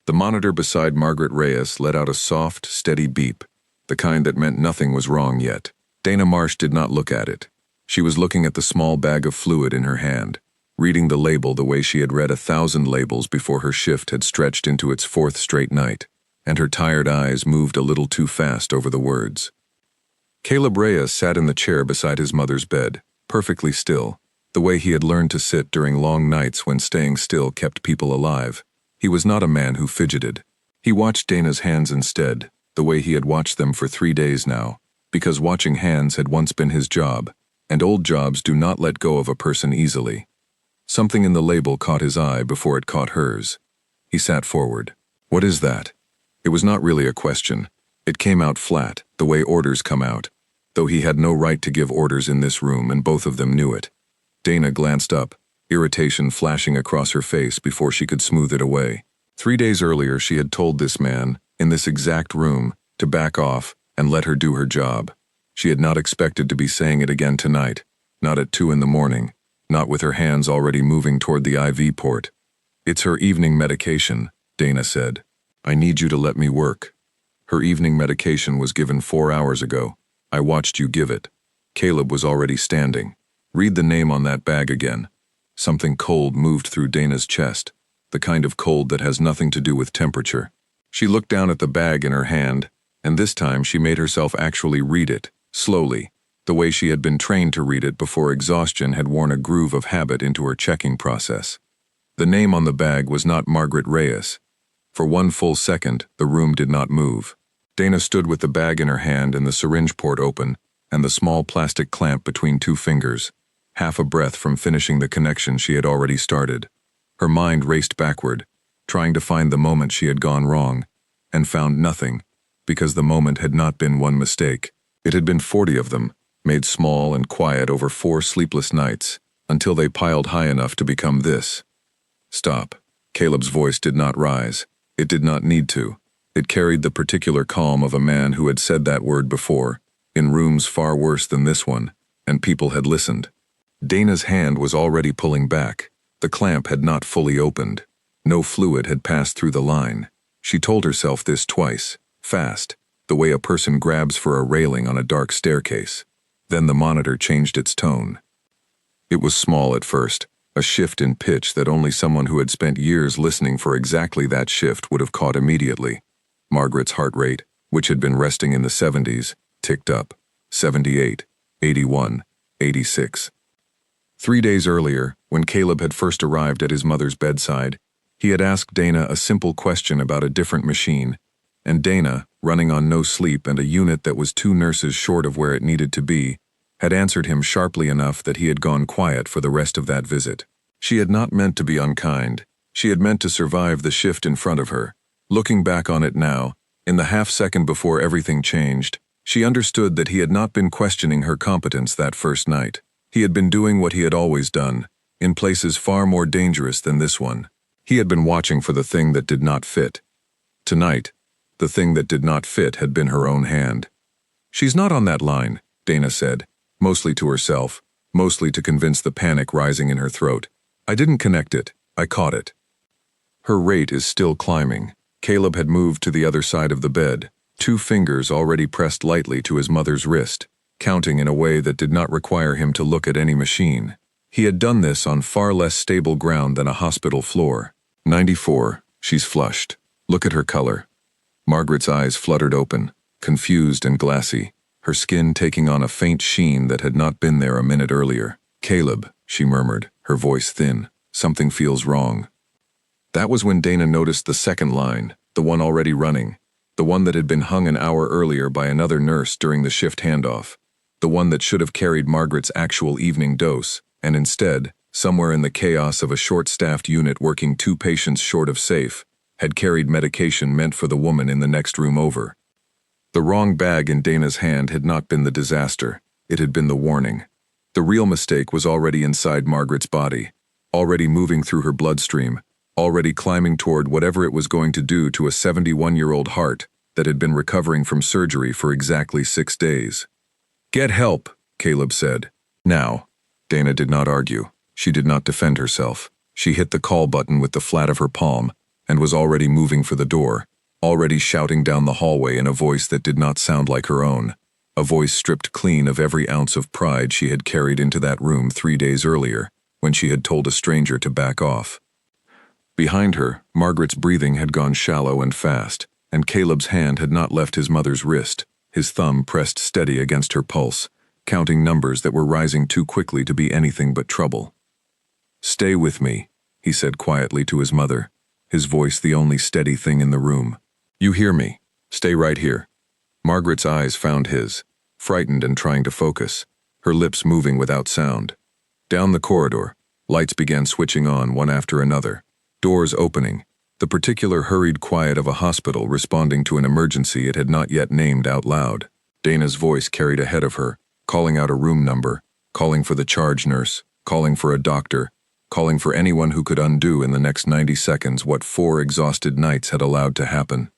The monitor beside Margaret Reyes let out a soft, steady beep, the kind that meant nothing was wrong yet. Dana Marsh did not look at it. She was looking at the small bag of fluid in her hand, reading the label the way she had read 1,000 labels before her shift had stretched into its 4th straight night, and her tired eyes moved a little too fast over the words. Caleb Reyes sat in the chair beside his mother's bed, perfectly still, the way he had learned to sit during long nights when staying still kept people alive. He was not a man who fidgeted. He watched Dana's hands instead, the way he had watched them for 3 days now, because watching hands had once been his job, and old jobs do not let go of a person easily. Something in the label caught his eye before it caught hers. He sat forward. "What is that?" It was not really a question. It came out flat, the way orders come out, though he had no right to give orders in this room and both of them knew it. Dana glanced up, irritation flashing across her face before she could smooth it away. 3 days earlier she had told this man, in this exact room, to back off and let her do her job. She had not expected to be saying it again tonight, not at 2 in the morning, not with her hands already moving toward the IV port. "It's her evening medication," Dana said. "I need you to let me work." "Her evening medication was given 4 hours ago. I watched you give it." Caleb was already standing. "Read the name on that bag again." Something cold moved through Dana's chest, the kind of cold that has nothing to do with temperature. She looked down at the bag in her hand, and this time she made herself actually read it, slowly, the way she had been trained to read it before exhaustion had worn a groove of habit into her checking process. The name on the bag was not Margaret Reyes. For 1 full second, the room did not move. Dana stood with the bag in her hand and the syringe port open, and the small plastic clamp between 2 fingers, half a breath from finishing the connection she had already started. Her mind raced backward, trying to find the moment she had gone wrong, and found nothing, because the moment had not been one mistake. It had been 40 of them, made small and quiet over 4 sleepless nights, until they piled high enough to become this. "Stop." Caleb's voice did not rise. It did not need to. It carried the particular calm of a man who had said that word before, in rooms far worse than this one, and people had listened. Dana's hand was already pulling back. The clamp had not fully opened. No fluid had passed through the line. She told herself this twice, fast, the way a person grabs for a railing on a dark staircase. Then the monitor changed its tone. It was small at first, a shift in pitch that only someone who had spent years listening for exactly that shift would have caught immediately. Margaret's heart rate, which had been resting in the 70s, ticked up. 78, 81, 86. 3 days earlier, when Caleb had first arrived at his mother's bedside, he had asked Dana a simple question about a different machine, and Dana, running on no sleep and a unit that was 2 nurses short of where it needed to be, had answered him sharply enough that he had gone quiet for the rest of that visit. She had not meant to be unkind. She had meant to survive the shift in front of her. Looking back on it now, in the half-second before everything changed, she understood that he had not been questioning her competence that first night. He had been doing what he had always done, in places far more dangerous than this one. He had been watching for the thing that did not fit. Tonight, the thing that did not fit had been her own hand. "She's not on that line," Dana said, mostly to herself, mostly to convince the panic rising in her throat. "I didn't connect it. I caught it." Her rate is still climbing. Caleb had moved to the other side of the bed, 2 fingers already pressed lightly to his mother's wrist, counting in a way that did not require him to look at any machine. He had done this on far less stable ground than a hospital floor. 94, she's flushed. Look at her color. Margaret's eyes fluttered open, confused and glassy, her skin taking on a faint sheen that had not been there a minute earlier. "Caleb," she murmured, her voice thin, "something feels wrong." That was when Dana noticed the second line, the one already running, the one that had been hung an hour earlier by another nurse during the shift handoff, the one that should have carried Margaret's actual evening dose, and instead, somewhere in the chaos of a short-staffed unit working 2 patients short of safe, had carried medication meant for the woman in the next room over. The wrong bag in Dana's hand had not been the disaster, it had been the warning. The real mistake was already inside Margaret's body, already moving through her bloodstream, already climbing toward whatever it was going to do to a 71-year-old heart that had been recovering from surgery for exactly 6 days. "Get help," Caleb said. "Now." Dana did not argue. She did not defend herself. She hit the call button with the flat of her palm, and was already moving for the door, already shouting down the hallway in a voice that did not sound like her own, a voice stripped clean of every ounce of pride she had carried into that room 3 days earlier, when she had told a stranger to back off. Behind her, Margaret's breathing had gone shallow and fast, and Caleb's hand had not left his mother's wrist, his thumb pressed steady against her pulse, counting numbers that were rising too quickly to be anything but trouble. "Stay with me," he said quietly to his mother, his voice the only steady thing in the room. "You hear me? Stay right here." Margaret's eyes found his, frightened and trying to focus, her lips moving without sound. Down the corridor, lights began switching on one after another, doors opening, the particular hurried quiet of a hospital responding to an emergency it had not yet named out loud. Dana's voice carried ahead of her, calling out a room number, calling for the charge nurse, calling for a doctor, calling for anyone who could undo in the next 90 seconds what 4 exhausted nights had allowed to happen.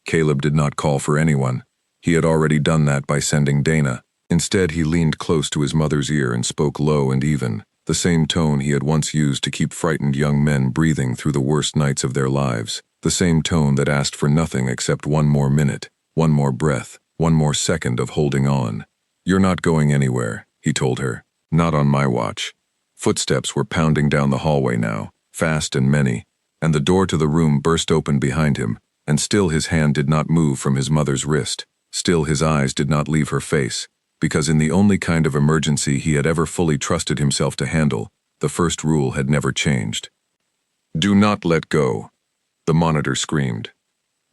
Caleb did not call for anyone. He had already done that by sending Dana. Instead, he leaned close to his mother's ear and spoke low and even, the same tone he had once used to keep frightened young men breathing through the worst nights of their lives, the same tone that asked for nothing except one more minute, one more breath, one more second of holding on. "You're not going anywhere," he told her. "Not on my watch." Footsteps were pounding down the hallway now, fast and many, and the door to the room burst open behind him, and still his hand did not move from his mother's wrist. Still his eyes did not leave her face, because in the only kind of emergency he had ever fully trusted himself to handle, the first rule had never changed. "Do not let go," the monitor screamed.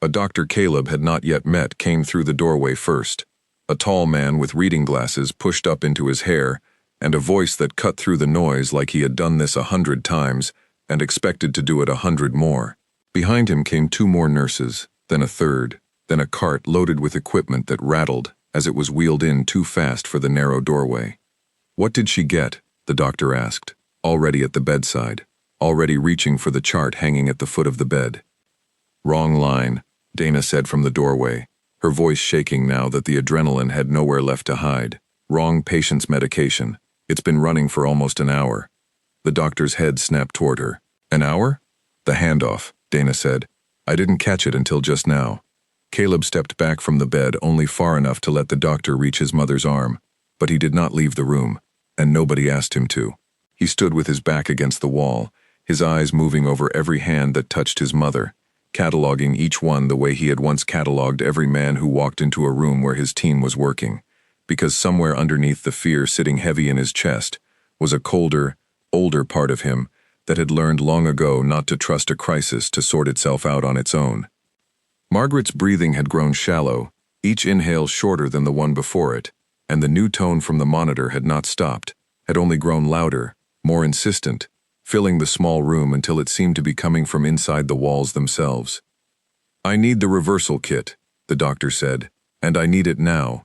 A Dr. Caleb had not yet met came through the doorway first, a tall man with reading glasses pushed up into his hair, and a voice that cut through the noise like he had done this 100 times and expected to do it 100 more. Behind him came 2 more nurses, then a third, then a cart loaded with equipment that rattled as it was wheeled in too fast for the narrow doorway. "What did she get?" the doctor asked, already at the bedside, already reaching for the chart hanging at the foot of the bed. "Wrong line," Dana said from the doorway, her voice shaking now that the adrenaline had nowhere left to hide. "Wrong patient's medication. It's been running for almost an hour." The doctor's head snapped toward her. "An hour?" "The handoff," Dana said. "I didn't catch it until just now." Caleb stepped back from the bed only far enough to let the doctor reach his mother's arm, but he did not leave the room, and nobody asked him to. He stood with his back against the wall, his eyes moving over every hand that touched his mother, cataloging each one the way he had once cataloged every man who walked into a room where his team was working, because somewhere underneath the fear sitting heavy in his chest was a colder, older part of him that had learned long ago not to trust a crisis to sort itself out on its own. Margaret's breathing had grown shallow, each inhale shorter than the one before it, and the new tone from the monitor had not stopped, had only grown louder, more insistent, filling the small room until it seemed to be coming from inside the walls themselves. "I need the reversal kit," the doctor said, "and I need it now."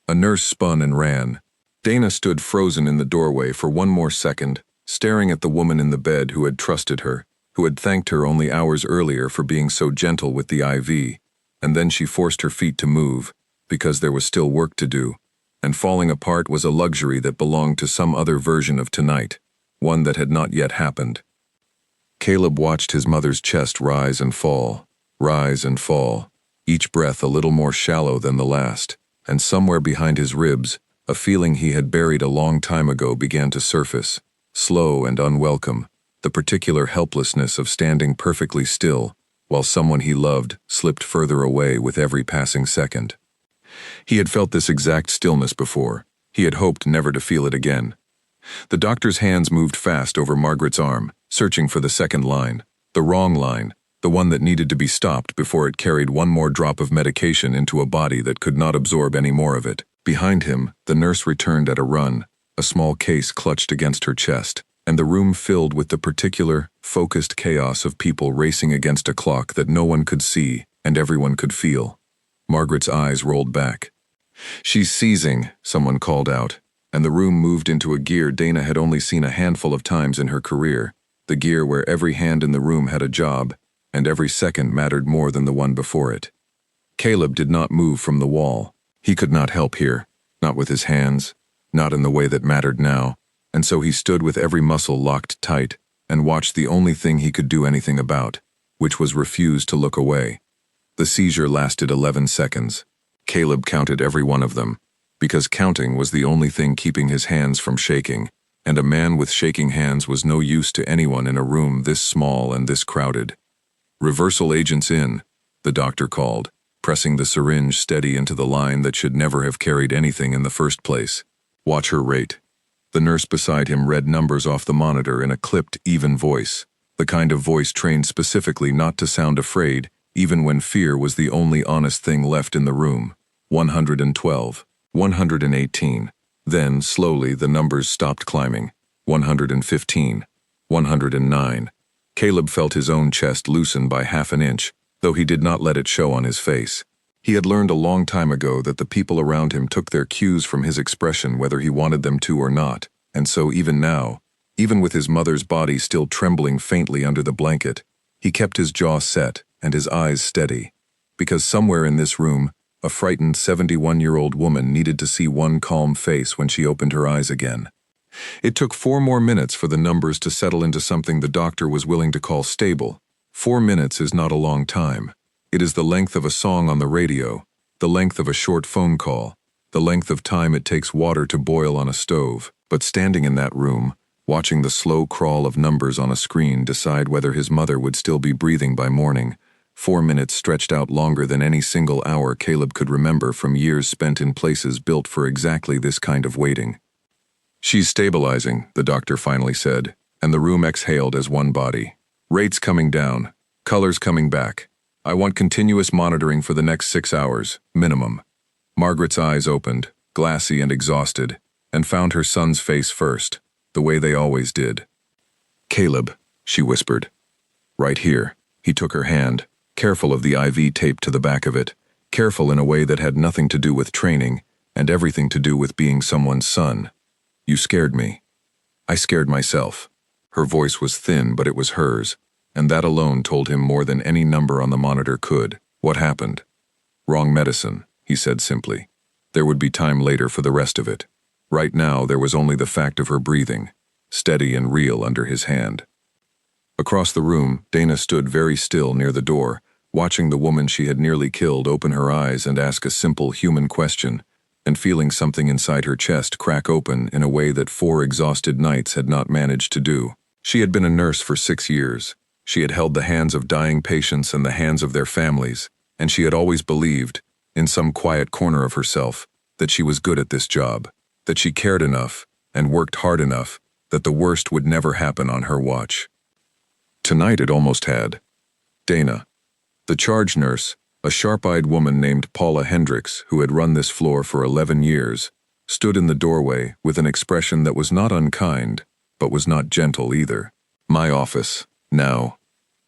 A nurse spun and ran. Dana stood frozen in the doorway for one more second, staring at the woman in the bed who had trusted her, who had thanked her only hours earlier for being so gentle with the IV, and then she forced her feet to move, because there was still work to do, and falling apart was a luxury that belonged to some other version of tonight, one that had not yet happened. Caleb watched his mother's chest rise and fall, each breath a little more shallow than the last, and somewhere behind his ribs, a feeling he had buried a long time ago began to surface, slow and unwelcome, the particular helplessness of standing perfectly still, while someone he loved slipped further away with every passing second. He had felt this exact stillness before. He had hoped never to feel it again. The doctor's hands moved fast over Margaret's arm, searching for the second line, the wrong line, the one that needed to be stopped before it carried one more drop of medication into a body that could not absorb any more of it. Behind him, the nurse returned at a run, a small case clutched against her chest, and the room filled with the particular, focused chaos of people racing against a clock that no one could see and everyone could feel. Margaret's eyes rolled back. "She's seizing," someone called out, and the room moved into a gear Dana had only seen a handful of times in her career, the gear where every hand in the room had a job, and every second mattered more than the one before it. Caleb did not move from the wall. He could not help here, not with his hands, not in the way that mattered now, and so he stood with every muscle locked tight and watched the only thing he could do anything about, which was refused to look away. The seizure lasted 11 seconds. Caleb counted every one of them, because counting was the only thing keeping his hands from shaking, and a man with shaking hands was no use to anyone in a room this small and this crowded. "Reversal agents in," the doctor called, pressing the syringe steady into the line that should never have carried anything in the first place. "Watch her rate." The nurse beside him read numbers off the monitor in a clipped, even voice, the kind of voice trained specifically not to sound afraid, even when fear was the only honest thing left in the room. 112, 118. Then, slowly, the numbers stopped climbing. 115, 109. Caleb felt his own chest loosen by half an inch, though he did not let it show on his face. He had learned a long time ago that the people around him took their cues from his expression whether he wanted them to or not, and so even now, even with his mother's body still trembling faintly under the blanket, he kept his jaw set and his eyes steady, because somewhere in this room, a frightened 71-year-old woman needed to see one calm face when she opened her eyes again. It took 4 more minutes for the numbers to settle into something the doctor was willing to call stable. 4 minutes is not a long time. It is the length of a song on the radio, the length of a short phone call, the length of time it takes water to boil on a stove. But standing in that room, watching the slow crawl of numbers on a screen decide whether his mother would still be breathing by morning, 4 minutes stretched out longer than any single hour Caleb could remember from years spent in places built for exactly this kind of waiting. "She's stabilizing," the doctor finally said, and the room exhaled as one body. "Rates coming down, colors coming back. I want continuous monitoring for the next 6 hours, minimum." Margaret's eyes opened, glassy and exhausted, and found her son's face first, the way they always did. "Caleb," she whispered. "Right here." He took her hand, careful of the IV taped to the back of it, careful in a way that had nothing to do with training and everything to do with being someone's son. "You scared me. I scared myself." Her voice was thin, but it was hers, and that alone told him more than any number on the monitor could. "What happened?" "Wrong medicine," he said simply. There would be time later for the rest of it. Right now there was only the fact of her breathing, steady and real under his hand. Across the room, Dana stood very still near the door, watching the woman she had nearly killed open her eyes and ask a simple human question, and feeling something inside her chest crack open in a way that 4 exhausted nights had not managed to do. She had been a nurse for 6 years. She had held the hands of dying patients and the hands of their families, and she had always believed, in some quiet corner of herself, that she was good at this job, that she cared enough and worked hard enough that the worst would never happen on her watch. Tonight it almost had. Dana, the charge nurse, a sharp-eyed woman named Paula Hendricks, who had run this floor for 11 years, stood in the doorway with an expression that was not unkind, but was not gentle either. "My office, now."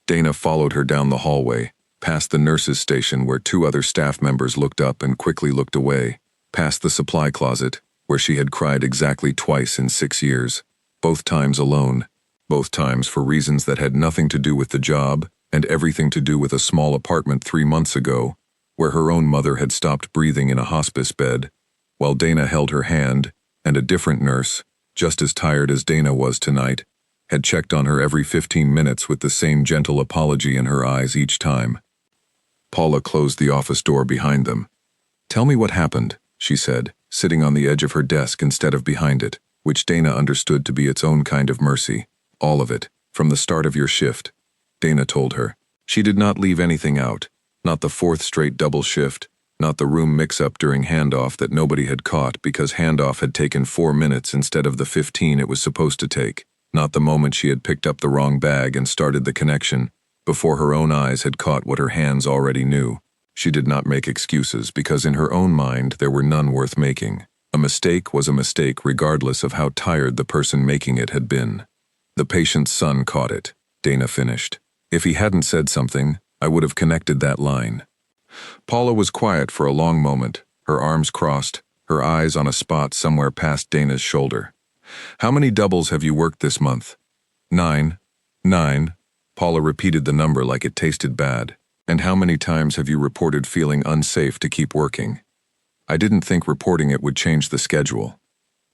Dana followed her down the hallway, past the nurses' station where 2 other staff members looked up and quickly looked away, past the supply closet, where she had cried exactly twice in 6 years, both times alone, both times for reasons that had nothing to do with the job and everything to do with a small apartment 3 months ago, where her own mother had stopped breathing in a hospice bed, while Dana held her hand, and a different nurse, just as tired as Dana was tonight, had checked on her every 15 minutes with the same gentle apology in her eyes each time. Paula closed the office door behind them. "Tell me what happened," she said, sitting on the edge of her desk instead of behind it, which Dana understood to be its own kind of mercy. "All of it, from the start of your shift," Dana told her. She did not leave anything out, not the 4th straight double shift, not the room mix-up during handoff that nobody had caught because handoff had taken 4 minutes instead of the 15 it was supposed to take, not the moment she had picked up the wrong bag and started the connection, before her own eyes had caught what her hands already knew. She did not make excuses because in her own mind there were none worth making. A mistake was a mistake regardless of how tired the person making it had been. "The patient's son caught it," Dana finished. "If he hadn't said something, I would have connected that line." Paula was quiet for a long moment, her arms crossed, her eyes on a spot somewhere past Dana's shoulder. "How many doubles have you worked this month?" "9. 9. Paula repeated the number like it tasted bad. "And how many times have you reported feeling unsafe to keep working?" "I didn't think reporting it would change the schedule."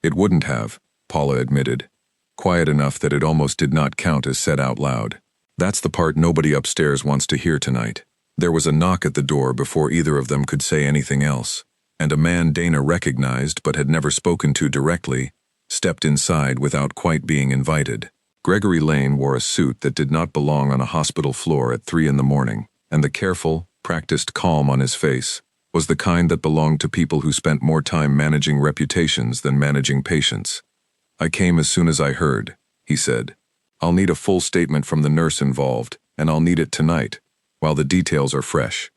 "It wouldn't have," Paula admitted, quiet enough that it almost did not count as said out loud. That's the part nobody upstairs wants to hear tonight. There was a knock at the door before either of them could say anything else, and a man Dana recognized but had never spoken to directly stepped inside without quite being invited. Gregory Lane wore a suit that did not belong on a hospital floor at 3 in the morning, and the careful, practiced calm on his face was the kind that belonged to people who spent more time managing reputations than managing patients. "I came as soon as I heard," he said. "I'll need a full statement from the nurse involved, and I'll need it tonight, while the details are fresh."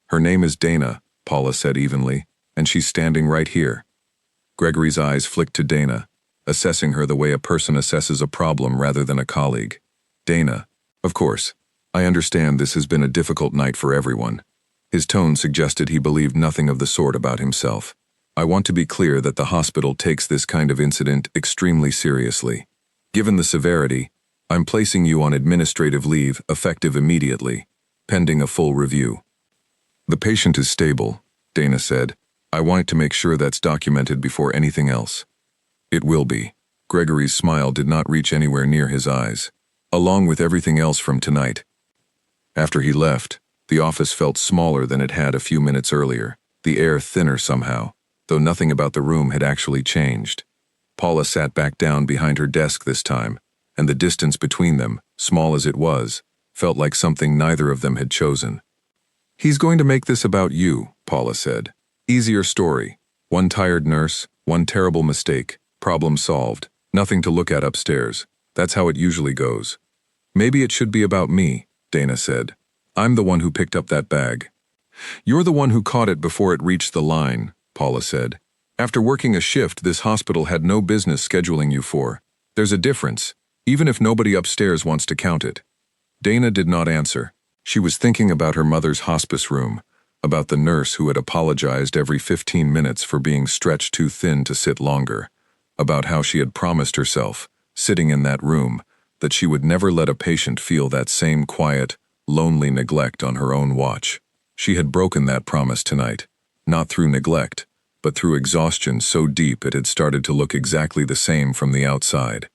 "Her name is Dana," Paula said evenly, "and she's standing right here." Gregory's eyes flicked to Dana, assessing her the way a person assesses a problem rather than a colleague. "Dana, of course, I understand this has been a difficult night for everyone." His tone suggested he believed nothing of the sort about himself. "I want to be clear that the hospital takes this kind of incident extremely seriously. Given the severity, I'm placing you on administrative leave effective immediately, pending a full review." "The patient is stable," Dana said. "I wanted to make sure that's documented before anything else." "It will be." Gregory's smile did not reach anywhere near his eyes. "Along with everything else from tonight." After he left, the office felt smaller than it had a few minutes earlier, the air thinner somehow, though nothing about the room had actually changed. Paula sat back down behind her desk this time, and the distance between them, small as it was, felt like something neither of them had chosen. "He's going to make this about you," Paula said. "Easier story. One tired nurse, one terrible mistake, problem solved, nothing to look at upstairs. That's how it usually goes." "Maybe it should be about me," Dana said. "I'm the one who picked up that bag." "You're the one who caught it before it reached the line," Paula said. "After working a shift this hospital had no business scheduling you for. There's a difference, even if nobody upstairs wants to count it." Dana did not answer. She was thinking about her mother's hospice room, about the nurse who had apologized every 15 minutes for being stretched too thin to sit longer, about how she had promised herself, sitting in that room, that she would never let a patient feel that same quiet, lonely neglect on her own watch. She had broken that promise tonight, not through neglect, but through exhaustion so deep it had started to look exactly the same from the outside.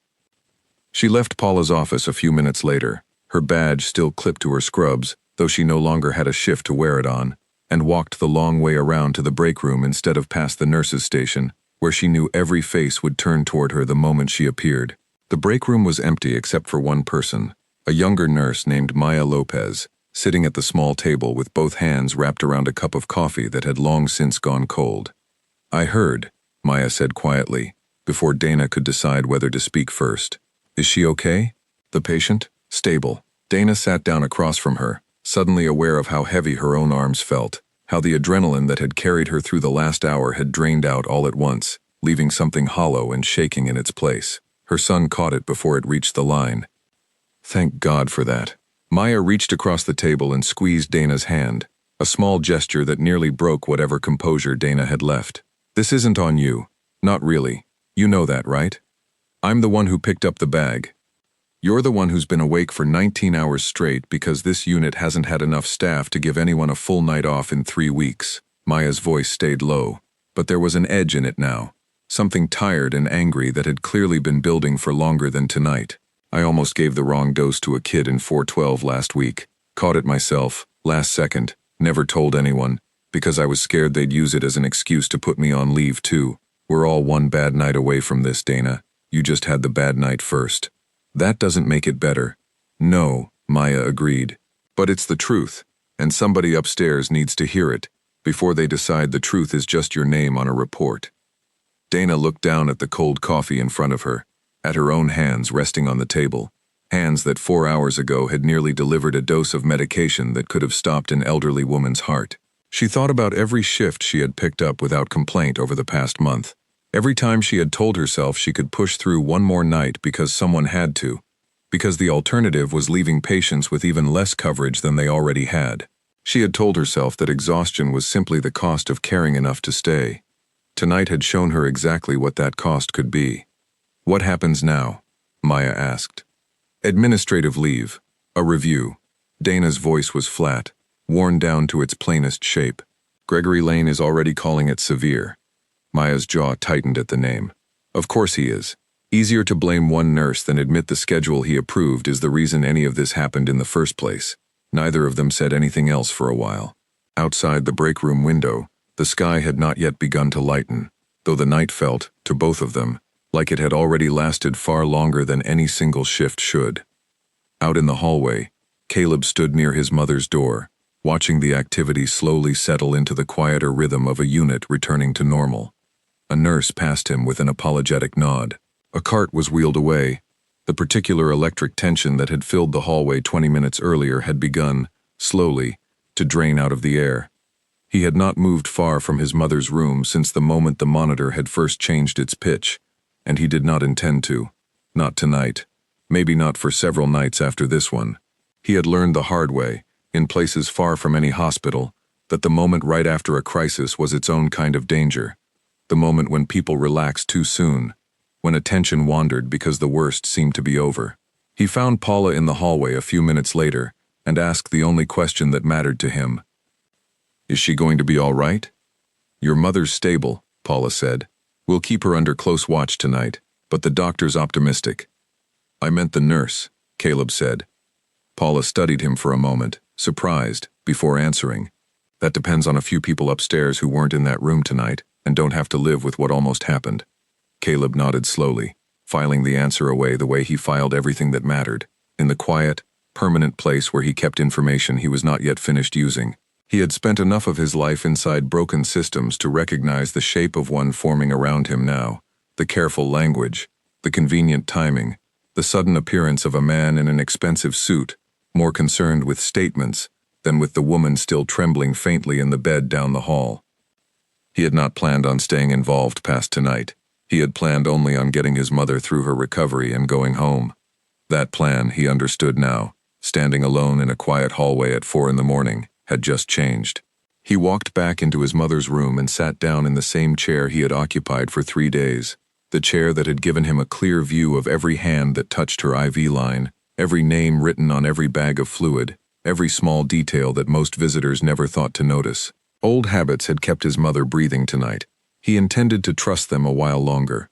She left Paula's office a few minutes later, her badge still clipped to her scrubs, though she no longer had a shift to wear it on, and walked the long way around to the break room instead of past the nurse's station, where she knew every face would turn toward her the moment she appeared. The break room was empty except for one person, a younger nurse named Maya Lopez, sitting at the small table with both hands wrapped around a cup of coffee that had long since gone cold. "I heard," Maya said quietly, before Dana could decide whether to speak first. "Is she okay?" "The patient? Stable." Dana sat down across from her, suddenly aware of how heavy her own arms felt, how the adrenaline that had carried her through the last hour had drained out all at once, leaving something hollow and shaking in its place. Her son caught it before it reached the line. Thank God for that. Maya reached across the table and squeezed Dana's hand, a small gesture that nearly broke whatever composure Dana had left. "This isn't on you. Not really. You know that, right? I'm the one who picked up the bag. You're the one who's been awake for 19 hours straight because this unit hasn't had enough staff to give anyone a full night off in 3 weeks." Maya's voice stayed low, but there was an edge in it now, something tired and angry that had clearly been building for longer than tonight. "I almost gave the wrong dose to a kid in 412 last week. Caught it myself, last second, never told anyone, because I was scared they'd use it as an excuse to put me on leave too. We're all one bad night away from this, Dana. You just had the bad night first." "That doesn't make it better." "No," Maya agreed. "But it's the truth, and somebody upstairs needs to hear it, before they decide the truth is just your name on a report." Dana looked down at the cold coffee in front of her, at her own hands resting on the table, hands that 4 hours ago had nearly delivered a dose of medication that could have stopped an elderly woman's heart. She thought about every shift she had picked up without complaint over the past month. Every time she had told herself she could push through one more night because someone had to, because the alternative was leaving patients with even less coverage than they already had. She had told herself that exhaustion was simply the cost of caring enough to stay. Tonight had shown her exactly what that cost could be. "What happens now?" Maya asked. "Administrative leave. A review." Dana's voice was flat, worn down to its plainest shape. "Gregory Lane is already calling it severe." Maya's jaw tightened at the name. "Of course he is. Easier to blame one nurse than admit the schedule he approved is the reason any of this happened in the first place. Neither of them said anything else for a while. Outside the break room window, the sky had not yet begun to lighten, though the night felt, to both of them, like it had already lasted far longer than any single shift should. Out in the hallway, Caleb stood near his mother's door, watching the activity slowly settle into the quieter rhythm of a unit returning to normal. A nurse passed him with an apologetic nod. A cart was wheeled away. The particular electric tension that had filled the hallway 20 minutes earlier had begun, slowly, to drain out of the air. He had not moved far from his mother's room since the moment the monitor had first changed its pitch, and he did not intend to. Not tonight. Maybe not for several nights after this one. He had learned the hard way, in places far from any hospital, that the moment right after a crisis was its own kind of danger. The moment when people relaxed too soon, when attention wandered because the worst seemed to be over. He found Paula in the hallway a few minutes later and asked the only question that mattered to him. "Is she going to be all right?" "Your mother's stable," Paula said. "We'll keep her under close watch tonight, but the doctor's optimistic." "I meant the nurse," Caleb said. Paula studied him for a moment, surprised, before answering. "That depends on a few people upstairs who weren't in that room tonight and don't have to live with what almost happened." Caleb nodded slowly, filing the answer away the way he filed everything that mattered, in the quiet, permanent place where he kept information he was not yet finished using. He had spent enough of his life inside broken systems to recognize the shape of one forming around him now, the careful language, the convenient timing, the sudden appearance of a man in an expensive suit, more concerned with statements than with the woman still trembling faintly in the bed down the hall. He had not planned on staying involved past tonight. He had planned only on getting his mother through her recovery and going home. That plan, he understood now, standing alone in a quiet hallway at 4 a.m, had just changed. He walked back into his mother's room and sat down in the same chair he had occupied for 3 days, the chair that had given him a clear view of every hand that touched her IV line, every name written on every bag of fluid, every small detail that most visitors never thought to notice. Old habits had kept his mother breathing tonight. He intended to trust them a while longer.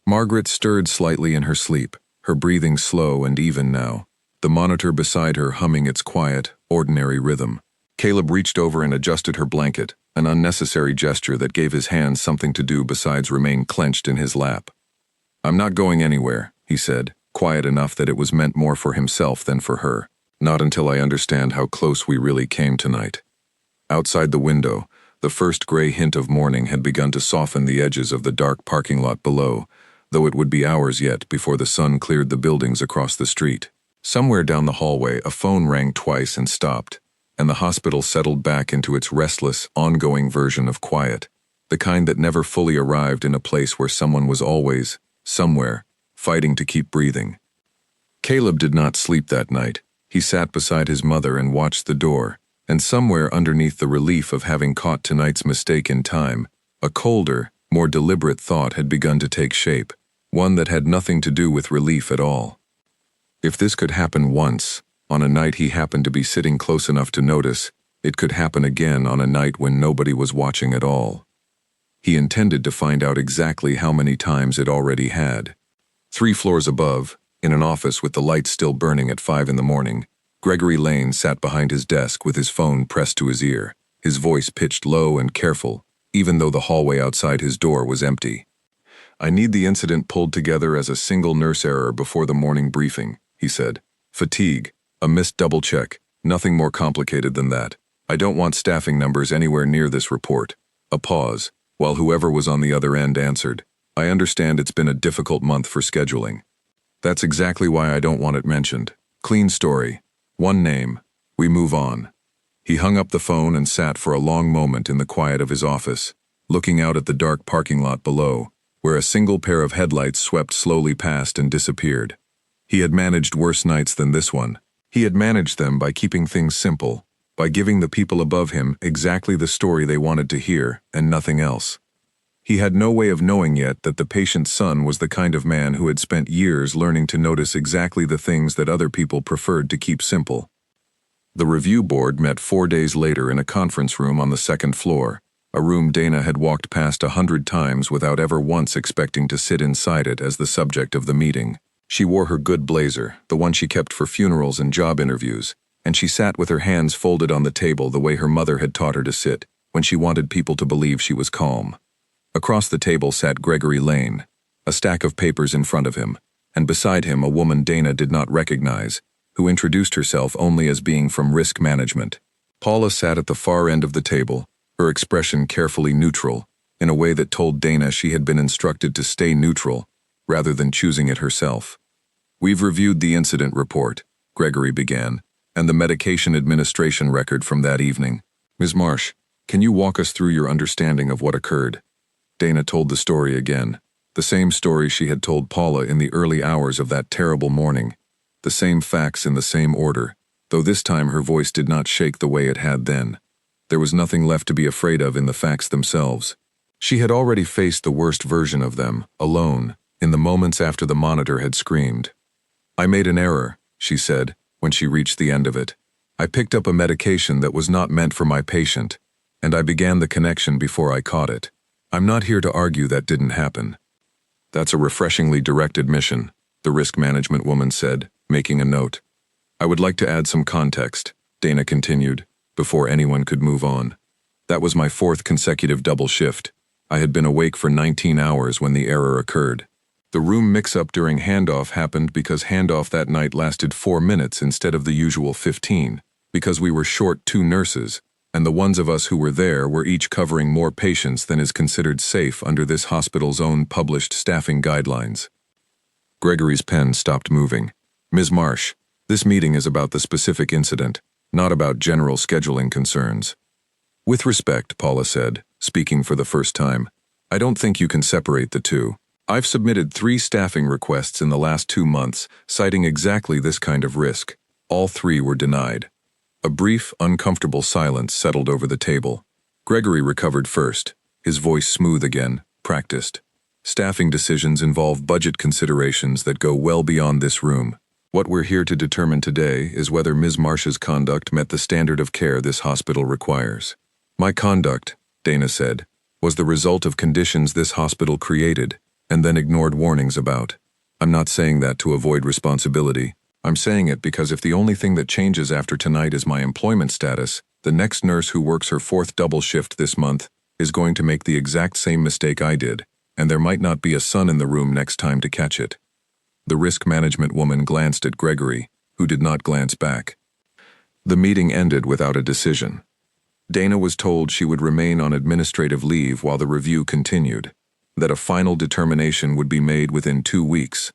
Margaret stirred slightly in her sleep, her breathing slow and even now, the monitor beside her humming its quiet, ordinary rhythm. Caleb reached over and adjusted her blanket, an unnecessary gesture that gave his hands something to do besides remain clenched in his lap. "I'm not going anywhere," he said, quiet enough that it was meant more for himself than for her. "Not until I understand how close we really came tonight." Outside the window, the first gray hint of morning had begun to soften the edges of the dark parking lot below, though it would be hours yet before the sun cleared the buildings across the street. Somewhere down the hallway, a phone rang twice and stopped, and the hospital settled back into its restless, ongoing version of quiet, the kind that never fully arrived in a place where someone was always, somewhere, fighting to keep breathing. Caleb did not sleep that night. He sat beside his mother and watched the door, and somewhere underneath the relief of having caught tonight's mistake in time, a colder, more deliberate thought had begun to take shape, one that had nothing to do with relief at all. If this could happen once, on a night he happened to be sitting close enough to notice, it could happen again on a night when nobody was watching at all. He intended to find out exactly how many times it already had. 3 floors above, in an office with the lights still burning at 5 a.m, Gregory Lane sat behind his desk with his phone pressed to his ear, his voice pitched low and careful, even though the hallway outside his door was empty. "I need the incident pulled together as a single nurse error before the morning briefing," he said. "Fatigue, a missed double check, nothing more complicated than that. I don't want staffing numbers anywhere near this report." A pause, while whoever was on the other end answered, "I understand it's been a difficult month for scheduling." "That's exactly why I don't want it mentioned. Clean story. One name. We move on." He hung up the phone and sat for a long moment in the quiet of his office, looking out at the dark parking lot below, where a single pair of headlights swept slowly past and disappeared. He had managed worse nights than this one. He had managed them by keeping things simple, by giving the people above him exactly the story they wanted to hear and nothing else. He had no way of knowing yet that the patient's son was the kind of man who had spent years learning to notice exactly the things that other people preferred to keep simple. The review board met 4 days later in a conference room on the 2nd floor, a room Dana had walked past 100 times without ever once expecting to sit inside it as the subject of the meeting. She wore her good blazer, the one she kept for funerals and job interviews, and she sat with her hands folded on the table the way her mother had taught her to sit when she wanted people to believe she was calm. Across the table sat Gregory Lane, a stack of papers in front of him, and beside him a woman Dana did not recognize, who introduced herself only as being from risk management. Paula sat at the far end of the table, her expression carefully neutral, in a way that told Dana she had been instructed to stay neutral, rather than choosing it herself. "We've reviewed the incident report," Gregory began, "and the medication administration record from that evening. Ms. Marsh, can you walk us through your understanding of what occurred?" Dana told the story again, the same story she had told Paula in the early hours of that terrible morning, the same facts in the same order, though this time her voice did not shake the way it had then. There was nothing left to be afraid of in the facts themselves. She had already faced the worst version of them, alone, in the moments after the monitor had screamed. "I made an error," she said, when she reached the end of it. "I picked up a medication that was not meant for my patient, and I began the connection before I caught it. I'm not here to argue that didn't happen." "That's a refreshingly direct admission," the risk management woman said, making a note. "I would like to add some context," Dana continued, before anyone could move on. "That was my 4th consecutive double shift. I had been awake for 19 hours when the error occurred. The room mix-up during handoff happened because handoff that night lasted 4 minutes instead of the usual 15, because we were short 2 nurses, and the ones of us who were there were each covering more patients than is considered safe under this hospital's own published staffing guidelines." Gregory's pen stopped moving. "Ms. Marsh, this meeting is about the specific incident, not about general scheduling concerns." "With respect," Paula said, speaking for the first time, "I don't think you can separate the two. I've submitted 3 staffing requests in the last 2 months, citing exactly this kind of risk. All 3 were denied." A brief, uncomfortable silence settled over the table. Gregory recovered first, his voice smooth again, practiced. "Staffing decisions involve budget considerations that go well beyond this room. What we're here to determine today is whether Ms. Marsh's conduct met the standard of care this hospital requires." "My conduct," Dana said, "was the result of conditions this hospital created and then ignored warnings about. I'm not saying that to avoid responsibility. I'm saying it because if the only thing that changes after tonight is my employment status, the next nurse who works her 4th double shift this month is going to make the exact same mistake I did, and there might not be a sun in the room next time to catch it." The risk management woman glanced at Gregory, who did not glance back. The meeting ended without a decision. Dana was told she would remain on administrative leave while the review continued, that a final determination would be made within 2 weeks,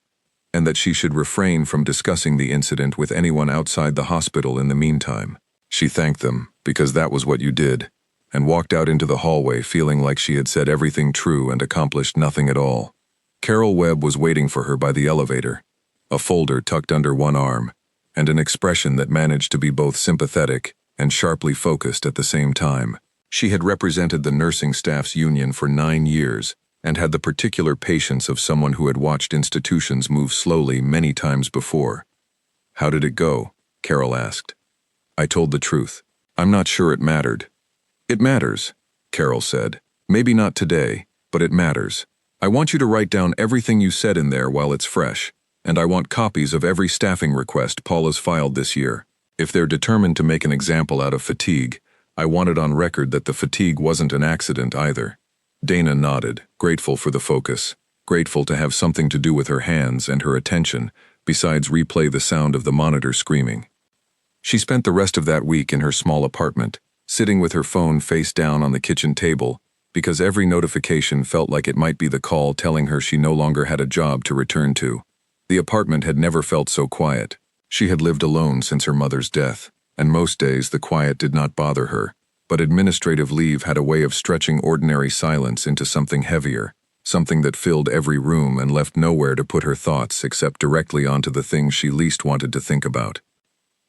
and that she should refrain from discussing the incident with anyone outside the hospital in the meantime. She thanked them, because that was what you did, and walked out into the hallway feeling like she had said everything true and accomplished nothing at all. Carol Webb was waiting for her by the elevator, a folder tucked under one arm, and an expression that managed to be both sympathetic and sharply focused at the same time. She had represented the nursing staff's union for 9 years, and had the particular patience of someone who had watched institutions move slowly many times before. "How did it go?" Carol asked. "I told the truth. I'm not sure it mattered." "It matters," Carol said. "Maybe not today, but it matters. I want you to write down everything you said in there while it's fresh, and I want copies of every staffing request Paula's filed this year. If they're determined to make an example out of fatigue, I want it on record that the fatigue wasn't an accident either." Dana nodded, grateful for the focus, grateful to have something to do with her hands and her attention, besides replay the sound of the monitor screaming. She spent the rest of that week in her small apartment, sitting with her phone face down on the kitchen table, because every notification felt like it might be the call telling her she no longer had a job to return to. The apartment had never felt so quiet. She had lived alone since her mother's death, and most days the quiet did not bother her. But administrative leave had a way of stretching ordinary silence into something heavier, something that filled every room and left nowhere to put her thoughts except directly onto the things she least wanted to think about.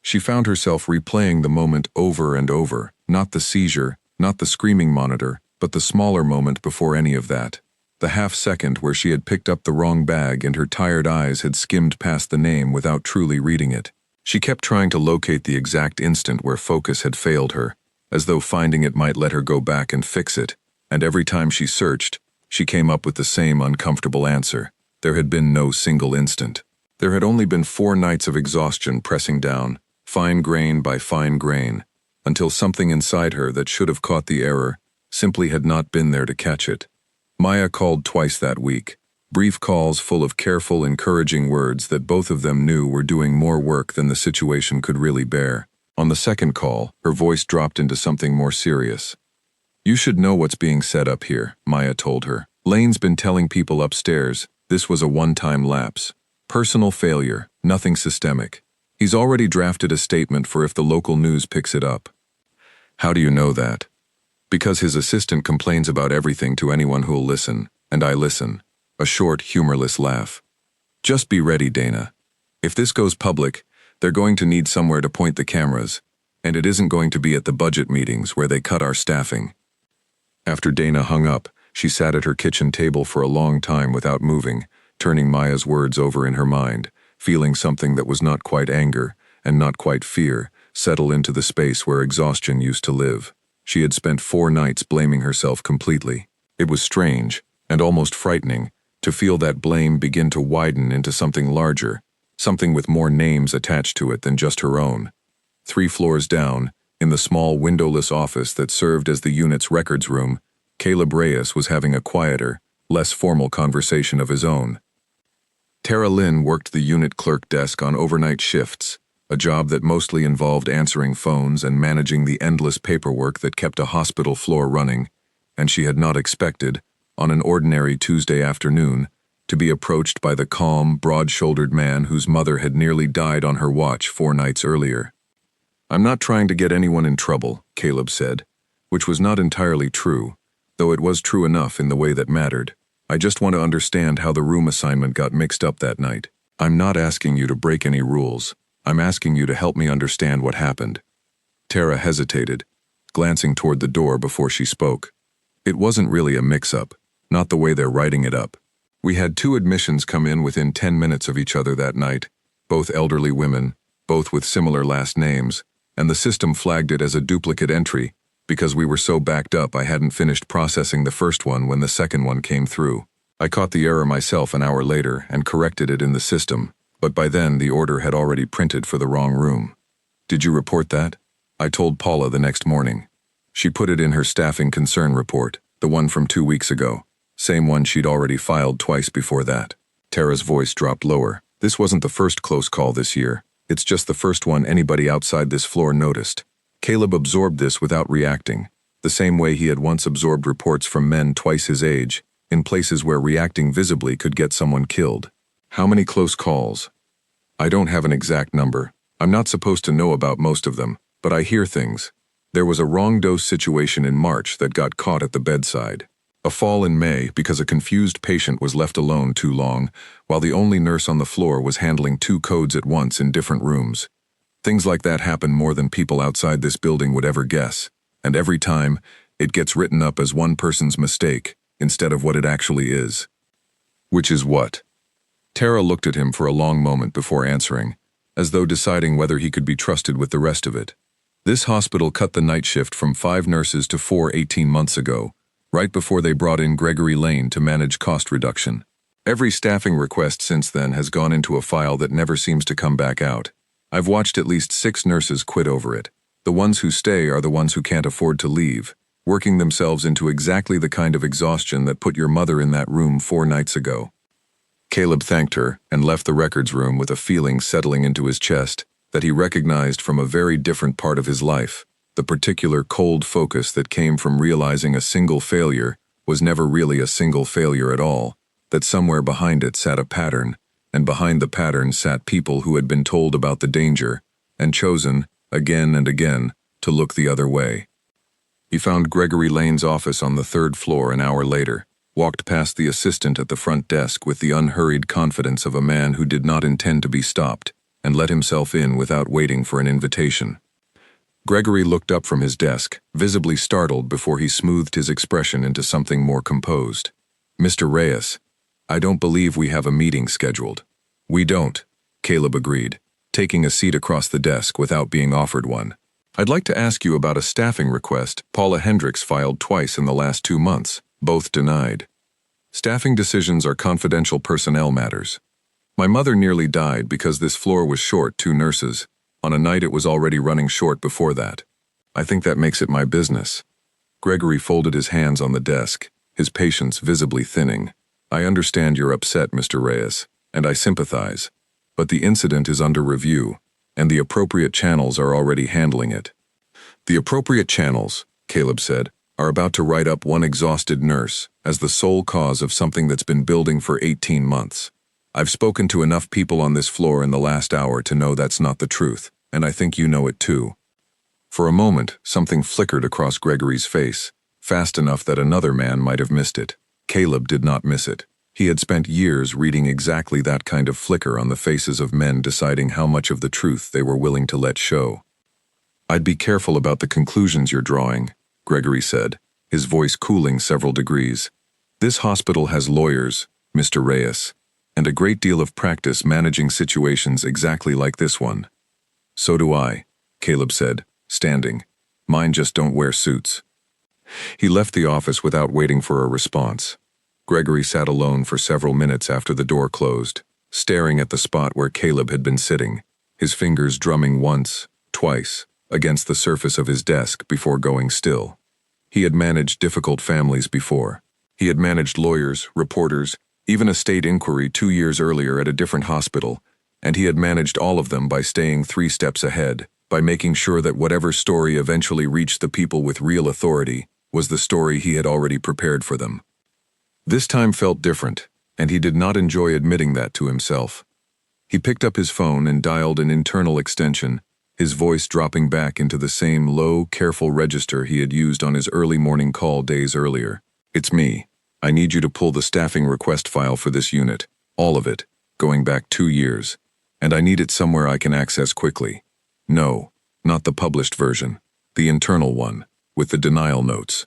She found herself replaying the moment over and over, not the seizure, not the screaming monitor, but the smaller moment before any of that. The half-second where she had picked up the wrong bag and her tired eyes had skimmed past the name without truly reading it. She kept trying to locate the exact instant where focus had failed her, as though finding it might let her go back and fix it, and every time she searched, she came up with the same uncomfortable answer. There had been no single instant. There had only been 4 nights of exhaustion pressing down, fine grain by fine grain, until something inside her that should have caught the error simply had not been there to catch it. Maya called twice that week, brief calls full of careful, encouraging words that both of them knew were doing more work than the situation could really bear. On the second call, her voice dropped into something more serious. "You should know what's being said up here," Maya told her. "Lane's been telling people upstairs this was a one-time lapse. Personal failure, nothing systemic. He's already drafted a statement for if the local news picks it up." "How do you know that?" "Because his assistant complains about everything to anyone who'll listen, and I listen." A short, humorless laugh. "Just be ready, Dana. If this goes public, they're going to need somewhere to point the cameras, and it isn't going to be at the budget meetings where they cut our staffing." After Dana hung up, she sat at her kitchen table for a long time without moving, turning Maya's words over in her mind, feeling something that was not quite anger and not quite fear settle into the space where exhaustion used to live. She had spent 4 nights blaming herself completely. It was strange, and almost frightening, to feel that blame begin to widen into something larger, something with more names attached to it than just her own. 3 floors down, in the small windowless office that served as the unit's records room, Caleb Reyes was having a quieter, less formal conversation of his own. Tara Lynn worked the unit clerk desk on overnight shifts, a job that mostly involved answering phones and managing the endless paperwork that kept a hospital floor running, and she had not expected, on an ordinary Tuesday afternoon, to be approached by the calm, broad-shouldered man whose mother had nearly died on her watch 4 nights earlier. "I'm not trying to get anyone in trouble," Caleb said, which was not entirely true, though it was true enough in the way that mattered. "I just want to understand how the room assignment got mixed up that night. I'm not asking you to break any rules. I'm asking you to help me understand what happened." Tara hesitated, glancing toward the door before she spoke. "It wasn't really a mix-up, not the way they're writing it up. We had 2 admissions come in within 10 minutes of each other that night, both elderly women, both with similar last names, and the system flagged it as a duplicate entry because we were so backed up I hadn't finished processing the first one when the second one came through. I caught the error myself an hour later and corrected it in the system, but by then the order had already printed for the wrong room." "Did you report that?" "I told Paula the next morning. She put it in her staffing concern report, the one from 2 weeks ago, same one she'd already filed twice before that." Tara's voice dropped lower. "This wasn't the first close call this year. It's just the first one anybody outside this floor noticed." Caleb absorbed this without reacting, the same way he had once absorbed reports from men twice his age, in places where reacting visibly could get someone killed. "How many close calls?" "I don't have an exact number. I'm not supposed to know about most of them, but I hear things. There was a wrong dose situation in March that got caught at the bedside. A fall in May because a confused patient was left alone too long, while the only nurse on the floor was handling 2 codes at once in different rooms. Things like that happen more than people outside this building would ever guess, and every time, it gets written up as one person's mistake instead of what it actually is." "Which is what?" Tara looked at him for a long moment before answering, as though deciding whether he could be trusted with the rest of it. "This hospital cut the night shift from 5 nurses to 4 18 months ago, right before they brought in Gregory Lane to manage cost reduction. Every staffing request since then has gone into a file that never seems to come back out. I've watched at least 6 nurses quit over it. The ones who stay are the ones who can't afford to leave, working themselves into exactly the kind of exhaustion that put your mother in that room 4 nights ago." Caleb thanked her and left the records room with a feeling settling into his chest that he recognized from a very different part of his life, the particular cold focus that came from realizing a single failure was never really a single failure at all, that somewhere behind it sat a pattern, and behind the pattern sat people who had been told about the danger, and chosen, again and again, to look the other way. He found Gregory Lane's office on the 3rd floor an hour later, walked past the assistant at the front desk with the unhurried confidence of a man who did not intend to be stopped, and let himself in without waiting for an invitation. Gregory looked up from his desk, visibly startled before he smoothed his expression into something more composed. "Mr. Reyes, I don't believe we have a meeting scheduled." "We don't," Caleb agreed, taking a seat across the desk without being offered one. I'd like to ask you about a staffing request Paula Hendricks filed twice in the last 2 months, both denied. Staffing decisions are confidential personnel matters. My mother nearly died because this floor was short 2 nurses, on a night it was already running short before that. I think that makes it my business. Gregory folded his hands on the desk, his patience visibly thinning. I understand you're upset, Mr. Reyes, and I sympathize. But the incident is under review, and the appropriate channels are already handling it. The appropriate channels, Caleb said, are about to write up one exhausted nurse as the sole cause of something that's been building for 18 months. I've spoken to enough people on this floor in the last hour to know that's not the truth, and I think you know it too. For a moment, something flickered across Gregory's face, fast enough that another man might have missed it. Caleb did not miss it. He had spent years reading exactly that kind of flicker on the faces of men deciding how much of the truth they were willing to let show. I'd be careful about the conclusions you're drawing, Gregory said, his voice cooling several degrees. This hospital has lawyers, Mr. Reyes, and a great deal of practice managing situations exactly like this one. So do I, Caleb said, standing. Mine just don't wear suits. He left the office without waiting for a response. Gregory sat alone for several minutes after the door closed, staring at the spot where Caleb had been sitting, his fingers drumming once, twice, against the surface of his desk before going still. He had managed difficult families before. He had managed lawyers, reporters, even a state inquiry 2 years earlier at a different hospital, and he had managed all of them by staying 3 steps ahead, by making sure that whatever story eventually reached the people with real authority was the story he had already prepared for them. This time felt different, and he did not enjoy admitting that to himself. He picked up his phone and dialed an internal extension, his voice dropping back into the same low, careful register he had used on his early morning call days earlier. It's me. I need you to pull the staffing request file for this unit, all of it, going back 2 years, and I need it somewhere I can access quickly. No, not the published version, the internal one, with the denial notes.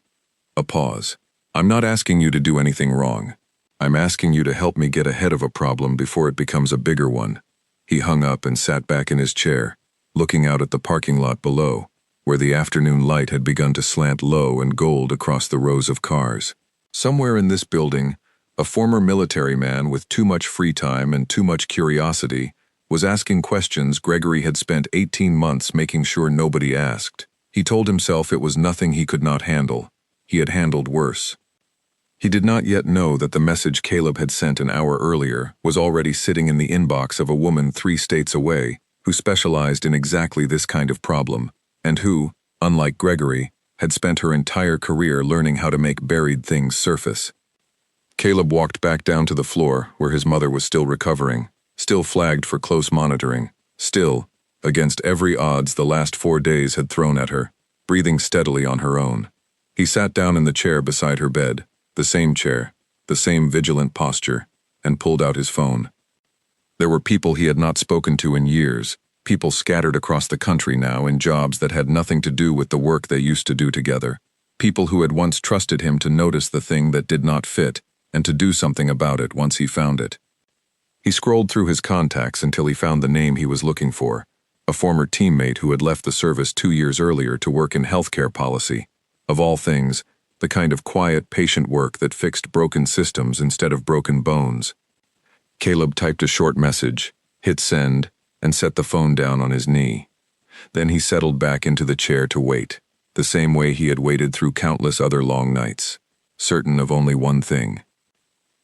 A pause. I'm not asking you to do anything wrong. I'm asking you to help me get ahead of a problem before it becomes a bigger one. He hung up and sat back in his chair, looking out at the parking lot below, where the afternoon light had begun to slant low and gold across the rows of cars. Somewhere in this building, a former military man with too much free time and too much curiosity was asking questions Gregory had spent 18 months making sure nobody asked. He told himself it was nothing he could not handle. He had handled worse. He did not yet know that the message Caleb had sent an hour earlier was already sitting in the inbox of a woman 3 states away who specialized in exactly this kind of problem, and who, unlike Gregory, had spent her entire career learning how to make buried things surface. Caleb walked back down to the floor where his mother was still recovering, still flagged for close monitoring, still, against every odds the last 4 days had thrown at her, breathing steadily on her own. He sat down in the chair beside her bed, the same chair, the same vigilant posture, and pulled out his phone. There were people he had not spoken to in years, people scattered across the country now in jobs that had nothing to do with the work they used to do together, people who had once trusted him to notice the thing that did not fit and to do something about it once he found it. He scrolled through his contacts until he found the name he was looking for, a former teammate who had left the service 2 years earlier to work in healthcare policy. Of all things, the kind of quiet, patient work that fixed broken systems instead of broken bones. Caleb typed a short message, hit send, and set the phone down on his knee. Then he settled back into the chair to wait, the same way he had waited through countless other long nights, certain of only one thing.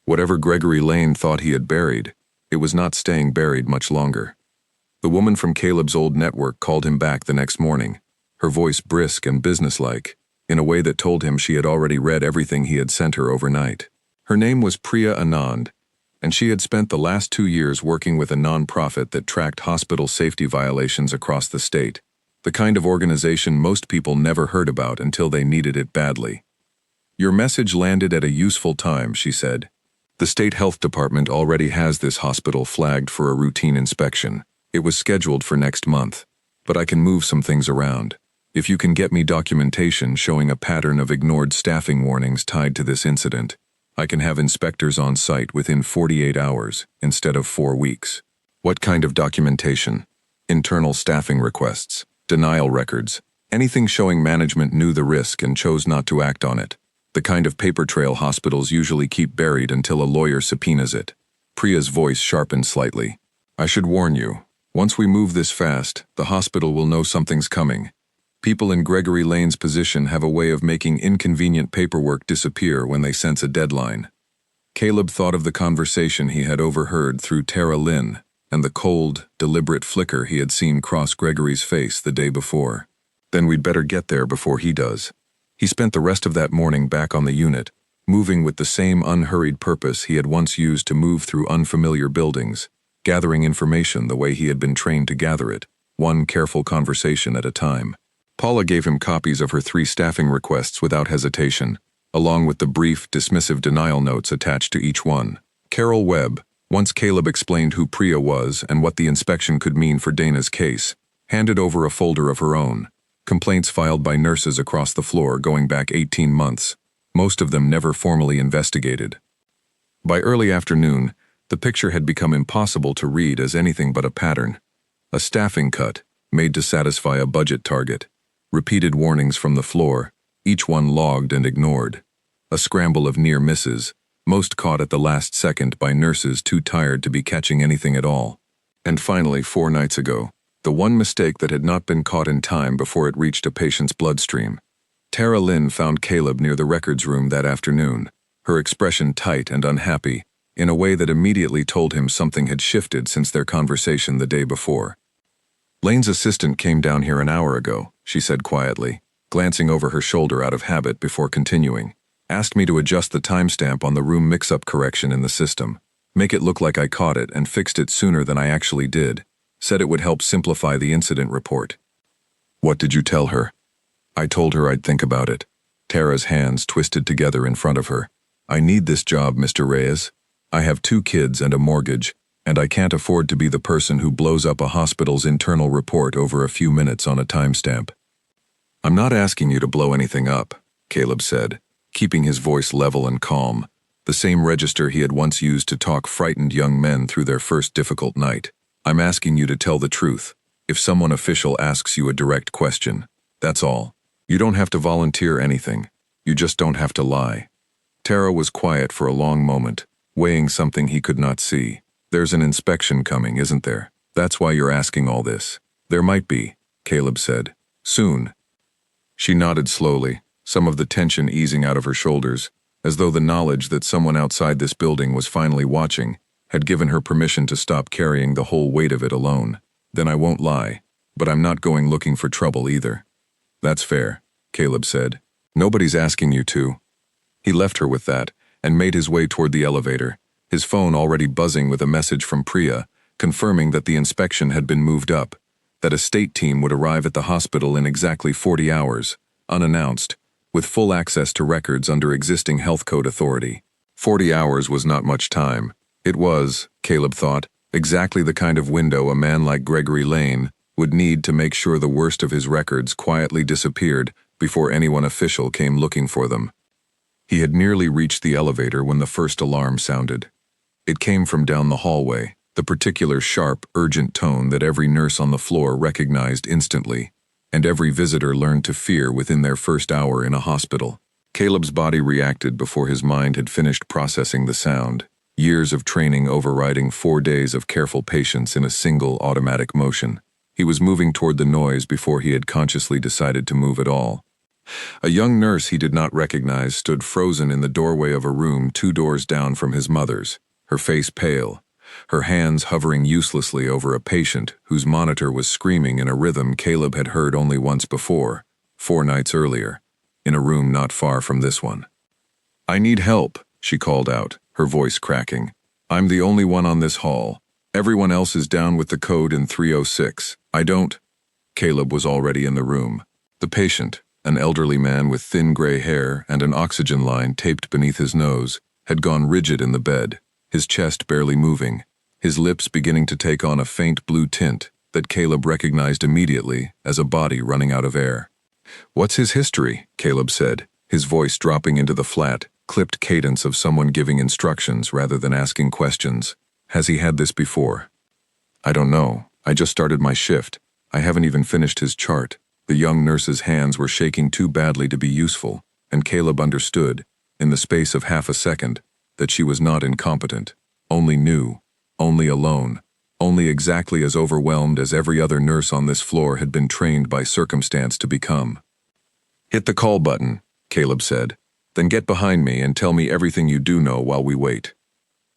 Whatever Gregory Lane thought he had buried, it was not staying buried much longer. The woman from Caleb's old network called him back the next morning, her voice brisk and businesslike, in a way that told him she had already read everything he had sent her overnight. Her name was Priya Anand, and she had spent the last 2 years working with a non-profit that tracked hospital safety violations across the state, the kind of organization most people never heard about until they needed it badly. Your message landed at a useful time, she said. The state health department already has this hospital flagged for a routine inspection. It was scheduled for next month, but I can move some things around. If you can get me documentation showing a pattern of ignored staffing warnings tied to this incident, I can have inspectors on site within 48 hours instead of 4 weeks. What kind of documentation? Internal staffing requests, denial records, Anything showing management knew the risk and chose not to act on it. The kind of paper trail hospitals usually keep buried until a lawyer subpoenas it. Priya's voice sharpened slightly. I should warn you, once we move this fast, the hospital will know something's coming. People in Gregory Lane's position have a way of making inconvenient paperwork disappear when they sense a deadline. Caleb thought of the conversation he had overheard through Tara Lynn and the cold, deliberate flicker he had seen cross Gregory's face the day before. Then we'd better get there before he does. He spent the rest of that morning back on the unit, moving with the same unhurried purpose he had once used to move through unfamiliar buildings, gathering information the way he had been trained to gather it, one careful conversation at a time. Paula gave him copies of her 3 staffing requests without hesitation, along with the brief, dismissive denial notes attached to each one. Carol Webb, once Caleb explained who Priya was and what the inspection could mean for Dana's case, handed over a folder of her own. Complaints filed by nurses across the floor going back 18 months, most of them never formally investigated. By early afternoon, the picture had become impossible to read as anything but a pattern. A staffing cut, made to satisfy a budget target. Repeated warnings from the floor, each one logged and ignored. A scramble of near misses, most caught at the last second by nurses too tired to be catching anything at all. And finally, 4 nights ago, the one mistake that had not been caught in time before it reached a patient's bloodstream. Tara Lynn found Caleb near the records room that afternoon, her expression tight and unhappy, in a way that immediately told him something had shifted since their conversation the day before. Lane's assistant came down here an hour ago, she said quietly, glancing over her shoulder out of habit before continuing. Asked me to adjust the timestamp on the room mix-up correction in the system, make it look like I caught it and fixed it sooner than I actually did. Said it would help simplify the incident report. What did you tell her? I told her I'd think about it. Tara's hands twisted together in front of her. I need this job, Mr. Reyes. I have 2 kids and a mortgage, and I can't afford to be the person who blows up a hospital's internal report over a few minutes on a timestamp. I'm not asking you to blow anything up, Caleb said, keeping his voice level and calm, the same register he had once used to talk frightened young men through their first difficult night. I'm asking you to tell the truth. If someone official asks you a direct question, that's all. You don't have to volunteer anything. You just don't have to lie. Tara was quiet for a long moment, weighing something he could not see. There's an inspection coming, isn't there? That's why you're asking all this. There might be, Caleb said. Soon. She nodded slowly, some of the tension easing out of her shoulders, as though the knowledge that someone outside this building was finally watching had given her permission to stop carrying the whole weight of it alone. Then I won't lie, but I'm not going looking for trouble either. That's fair, Caleb said. Nobody's asking you to. He left her with that and made his way toward the elevator, his phone already buzzing with a message from Priya, confirming that the inspection had been moved up, that a state team would arrive at the hospital in exactly 40 hours, unannounced, with full access to records under existing health code authority. 40 hours was not much time. It was, Caleb thought, exactly the kind of window a man like Gregory Lane would need to make sure the worst of his records quietly disappeared before anyone official came looking for them. He had nearly reached the elevator when the first alarm sounded. It came from down the hallway, the particular sharp, urgent tone that every nurse on the floor recognized instantly, and every visitor learned to fear within their first hour in a hospital. Caleb's body reacted before his mind had finished processing the sound. Years of training overriding 4 days of careful patience in a single automatic motion. He was moving toward the noise before he had consciously decided to move at all. A young nurse he did not recognize stood frozen in the doorway of a room 2 doors down from his mother's, her face pale, her hands hovering uselessly over a patient whose monitor was screaming in a rhythm Caleb had heard only once before, 4 nights earlier, in a room not far from this one. I need help, she called out, her voice cracking. I'm the only one on this hall. Everyone else is down with the code in 306. I don't. Caleb was already in the room. The patient, an elderly man with thin gray hair and an oxygen line taped beneath his nose, had gone rigid in the bed, his chest barely moving, his lips beginning to take on a faint blue tint that Caleb recognized immediately as a body running out of air. What's his history? Caleb said, his voice dropping into the flat, clipped cadence of someone giving instructions rather than asking questions. Has he had this before? I don't know. I just started my shift. I haven't even finished his chart. The young nurse's hands were shaking too badly to be useful, and Caleb understood, in the space of half a second, that she was not incompetent, only new, only alone, only exactly as overwhelmed as every other nurse on this floor had been trained by circumstance to become. "Hit the call button," Caleb said. "Then get behind me and tell me everything you do know while we wait."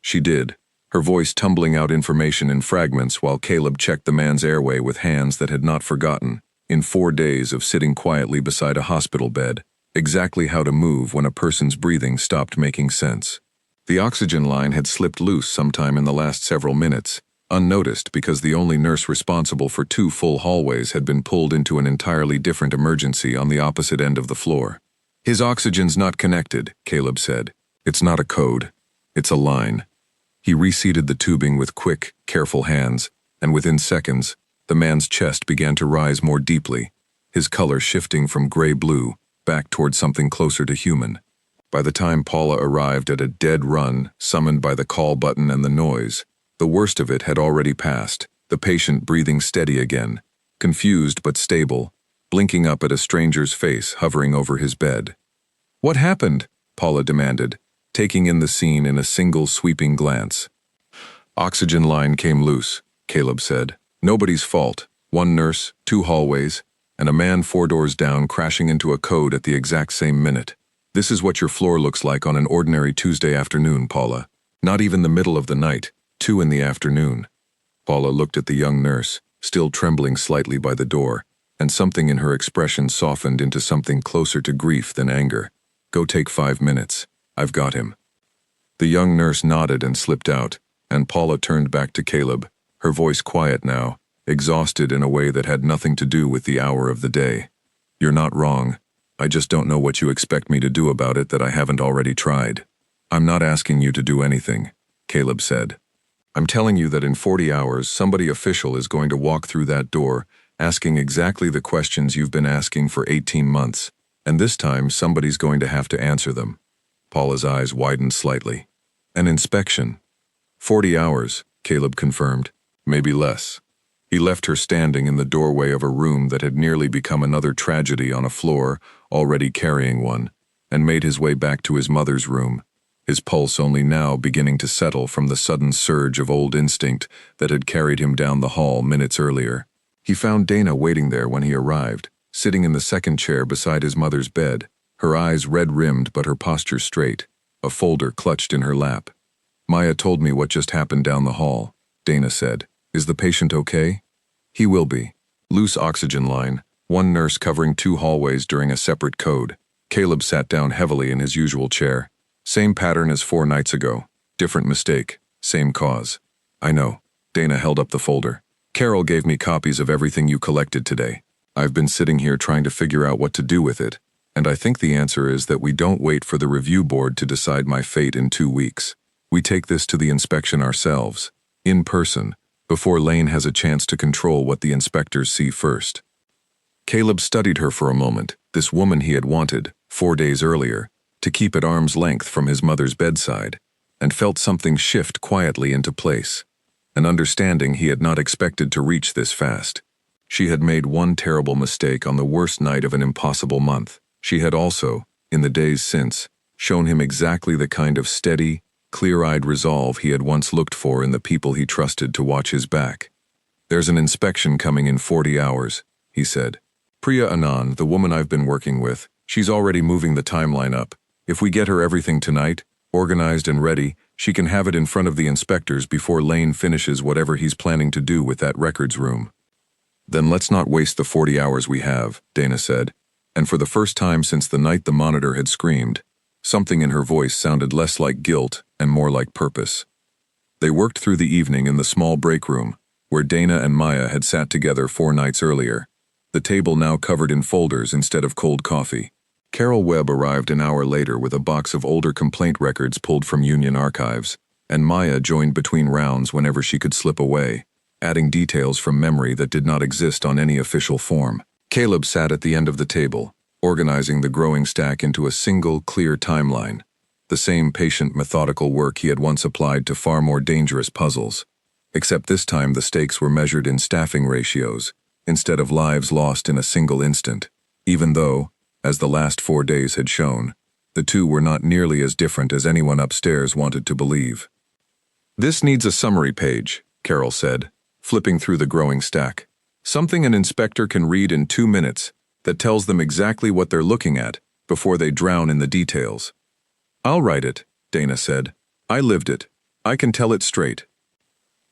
She did, her voice tumbling out information in fragments while Caleb checked the man's airway with hands that had not forgotten, in 4 days of sitting quietly beside a hospital bed, exactly how to move when a person's breathing stopped making sense. The oxygen line had slipped loose sometime in the last several minutes, unnoticed because the only nurse responsible for 2 full hallways had been pulled into an entirely different emergency on the opposite end of the floor. "His oxygen's not connected," Caleb said. "It's not a code. It's a line." He reseated the tubing with quick, careful hands, and within seconds, the man's chest began to rise more deeply, his color shifting from gray-blue back toward something closer to human. By the time Paula arrived at a dead run, summoned by the call button and the noise, the worst of it had already passed, the patient breathing steady again, confused but stable, blinking up at a stranger's face hovering over his bed. "What happened?" Paula demanded, taking in the scene in a single sweeping glance. "Oxygen line came loose," Caleb said. "Nobody's fault. 1 nurse, 2 hallways, and a man 4 doors down crashing into a code at the exact same minute. This is what your floor looks like on an ordinary Tuesday afternoon, Paula. Not even the middle of the night, 2 in the afternoon." Paula looked at the young nurse, still trembling slightly by the door, and something in her expression softened into something closer to grief than anger. "Go take 5 minutes. I've got him." The young nurse nodded and slipped out, and Paula turned back to Caleb, her voice quiet now, exhausted in a way that had nothing to do with the hour of the day. "You're not wrong. I just don't know what you expect me to do about it that I haven't already tried." "I'm not asking you to do anything," Caleb said. "I'm telling you that in 40 hours, somebody official is going to walk through that door, asking exactly the questions you've been asking for 18 months, and this time somebody's going to have to answer them." Paula's eyes widened slightly. "An inspection." 40 hours, Caleb confirmed. "Maybe less." He left her standing in the doorway of a room that had nearly become another tragedy on a floor, already carrying one, and made his way back to his mother's room, his pulse only now beginning to settle from the sudden surge of old instinct that had carried him down the hall minutes earlier. He found Dana waiting there when he arrived, sitting in the second chair beside his mother's bed, her eyes red-rimmed but her posture straight, a folder clutched in her lap. "Maya told me what just happened down the hall," Dana said. "Is the patient okay?" "He will be. Loose oxygen line, 1 nurse covering 2 hallways during a separate code." Caleb sat down heavily in his usual chair. "Same pattern as 4 nights ago. Different mistake. Same cause." "I know." Dana held up the folder. "Carol gave me copies of everything you collected today. I've been sitting here trying to figure out what to do with it, and I think the answer is that we don't wait for the review board to decide my fate in 2 weeks. We take this to the inspection ourselves, in person, before Lane has a chance to control what the inspectors see first." Caleb studied her for a moment, this woman he had wanted, 4 days earlier, to keep at arm's length from his mother's bedside, and felt something shift quietly into place, an understanding he had not expected to reach this fast. She had made one terrible mistake on the worst night of an impossible month. She had also, in the days since, shown him exactly the kind of steady, clear-eyed resolve he had once looked for in the people he trusted to watch his back. "There's an inspection coming in 40 hours, he said. "Priya Anand, the woman I've been working with, she's already moving the timeline up. If we get her everything tonight, organized and ready, she can have it in front of the inspectors before Lane finishes whatever he's planning to do with that records room." "Then let's not waste the 40 hours we have," Dana said, and for the first time since the night the monitor had screamed, something in her voice sounded less like guilt and more like purpose. They worked through the evening in the small break room, where Dana and Maya had sat together 4 nights earlier, the table now covered in folders instead of cold coffee. Carol Webb arrived an hour later with a box of older complaint records pulled from Union archives, and Maya joined between rounds whenever she could slip away, adding details from memory that did not exist on any official form. Caleb sat at the end of the table, organizing the growing stack into a single, clear timeline, the same patient, methodical work he had once applied to far more dangerous puzzles. Except this time the stakes were measured in staffing ratios, instead of lives lost in a single instant, even though, as the last 4 days had shown, the two were not nearly as different as anyone upstairs wanted to believe. "This needs a summary page," Carol said, flipping through the growing stack. "Something an inspector can read in 2 minutes that tells them exactly what they're looking at before they drown in the details." "I'll write it," Dana said. "I lived it. I can tell it straight."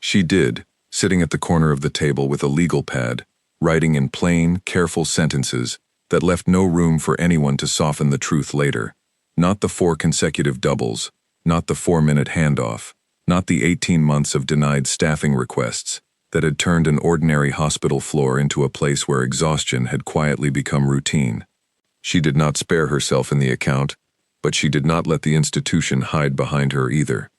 She did, sitting at the corner of the table with a legal pad, writing in plain, careful sentences that left no room for anyone to soften the truth later. Not the 4 consecutive doubles, not the 4-minute handoff, not the 18 months of denied staffing requests that had turned an ordinary hospital floor into a place where exhaustion had quietly become routine. She did not spare herself in the account, but she did not let the institution hide behind her either.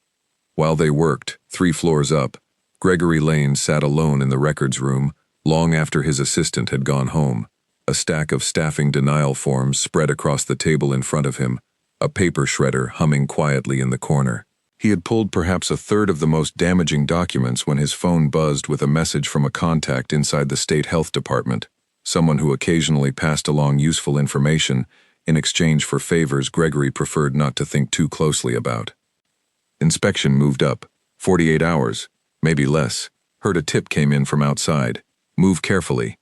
While they worked, 3 floors up, Gregory Lane sat alone in the records room long after his assistant had gone home, a stack of staffing denial forms spread across the table in front of him, a paper shredder humming quietly in the corner. He had pulled perhaps a third of the most damaging documents when his phone buzzed with a message from a contact inside the state health department, someone who occasionally passed along useful information in exchange for favors Gregory preferred not to think too closely about. Inspection moved up. 48 hours, maybe less. Heard a tip came in from outside. Move carefully.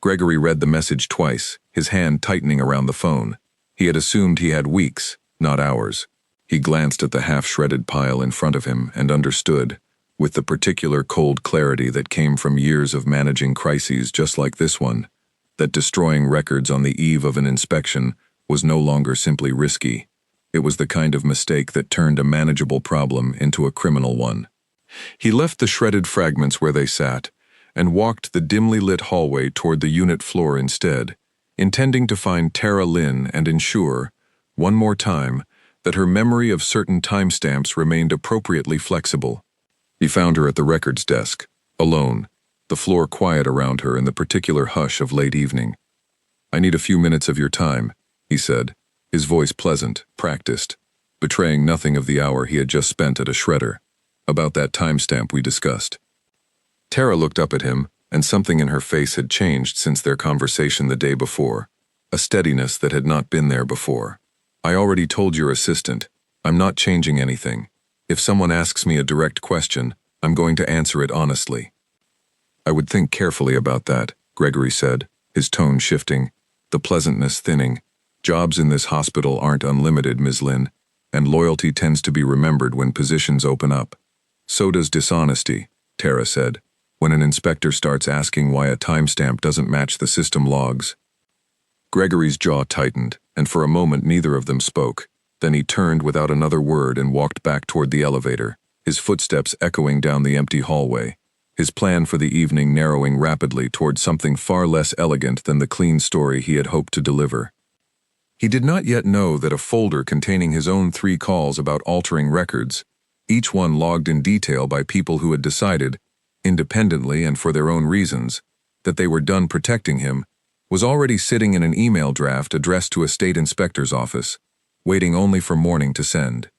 Gregory read the message twice, his hand tightening around the phone. He had assumed he had weeks, not hours. He glanced at the half-shredded pile in front of him and understood, with the particular cold clarity that came from years of managing crises just like this one, that destroying records on the eve of an inspection was no longer simply risky. It was the kind of mistake that turned a manageable problem into a criminal one. He left the shredded fragments where they sat and walked the dimly lit hallway toward the unit floor instead, intending to find Tara Lynn and ensure, one more time, that her memory of certain timestamps remained appropriately flexible. He found her at the records desk, alone, the floor quiet around her in the particular hush of late evening. "I need a few minutes of your time," he said, his voice pleasant, practiced, betraying nothing of the hour he had just spent at a shredder, about that timestamp we discussed. Tara looked up at him, and something in her face had changed since their conversation the day before, a steadiness that had not been there before. "I already told your assistant, I'm not changing anything. If someone asks me a direct question, I'm going to answer it honestly." "I would think carefully about that," Gregory said, his tone shifting, the pleasantness thinning. "Jobs in this hospital aren't unlimited, Ms. Lynn, and loyalty tends to be remembered when positions open up. So does dishonesty," Tara said, "when an inspector starts asking why a timestamp doesn't match the system logs." Gregory's jaw tightened, and for a moment neither of them spoke. Then he turned without another word and walked back toward the elevator, his footsteps echoing down the empty hallway, his plan for the evening narrowing rapidly toward something far less elegant than the clean story he had hoped to deliver. He did not yet know that a folder containing his own 3 calls about altering records, each one logged in detail by people who had decided, independently and for their own reasons, that they were done protecting him, was already sitting in an email draft addressed to a state inspector's office, waiting only for morning to send.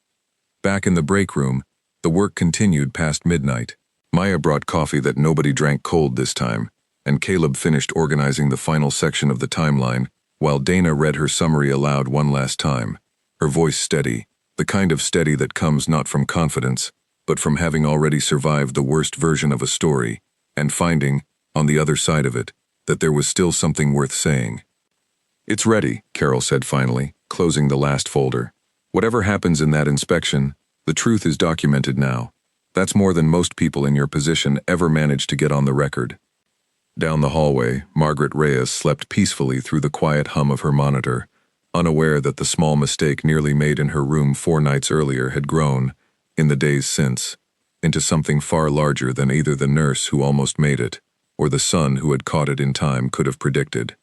Back in the break room, the work continued past midnight. Maya brought coffee that nobody drank cold this time, and Caleb finished organizing the final section of the timeline, while Dana read her summary aloud one last time, her voice steady, the kind of steady that comes not from confidence, but from having already survived the worst version of a story, and finding, on the other side of it, that there was still something worth saying. "It's ready," Carol said finally, closing the last folder. "Whatever happens in that inspection, the truth is documented now. That's more than most people in your position ever managed to get on the record." Down the hallway, Margaret Reyes slept peacefully through the quiet hum of her monitor, unaware that the small mistake nearly made in her room 4 nights earlier had grown, in the days since, into something far larger than either the nurse who almost made it, or the son who had caught it in time could have predicted.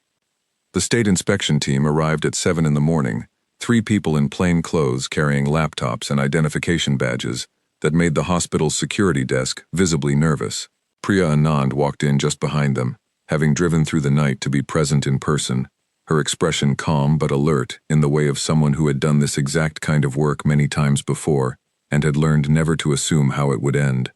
The state inspection team arrived at 7 in the morning, 3 people in plain clothes carrying laptops and identification badges that made the hospital's security desk visibly nervous. Priya Anand walked in just behind them, having driven through the night to be present in person, her expression calm but alert in the way of someone who had done this exact kind of work many times before and had learned never to assume how it would end.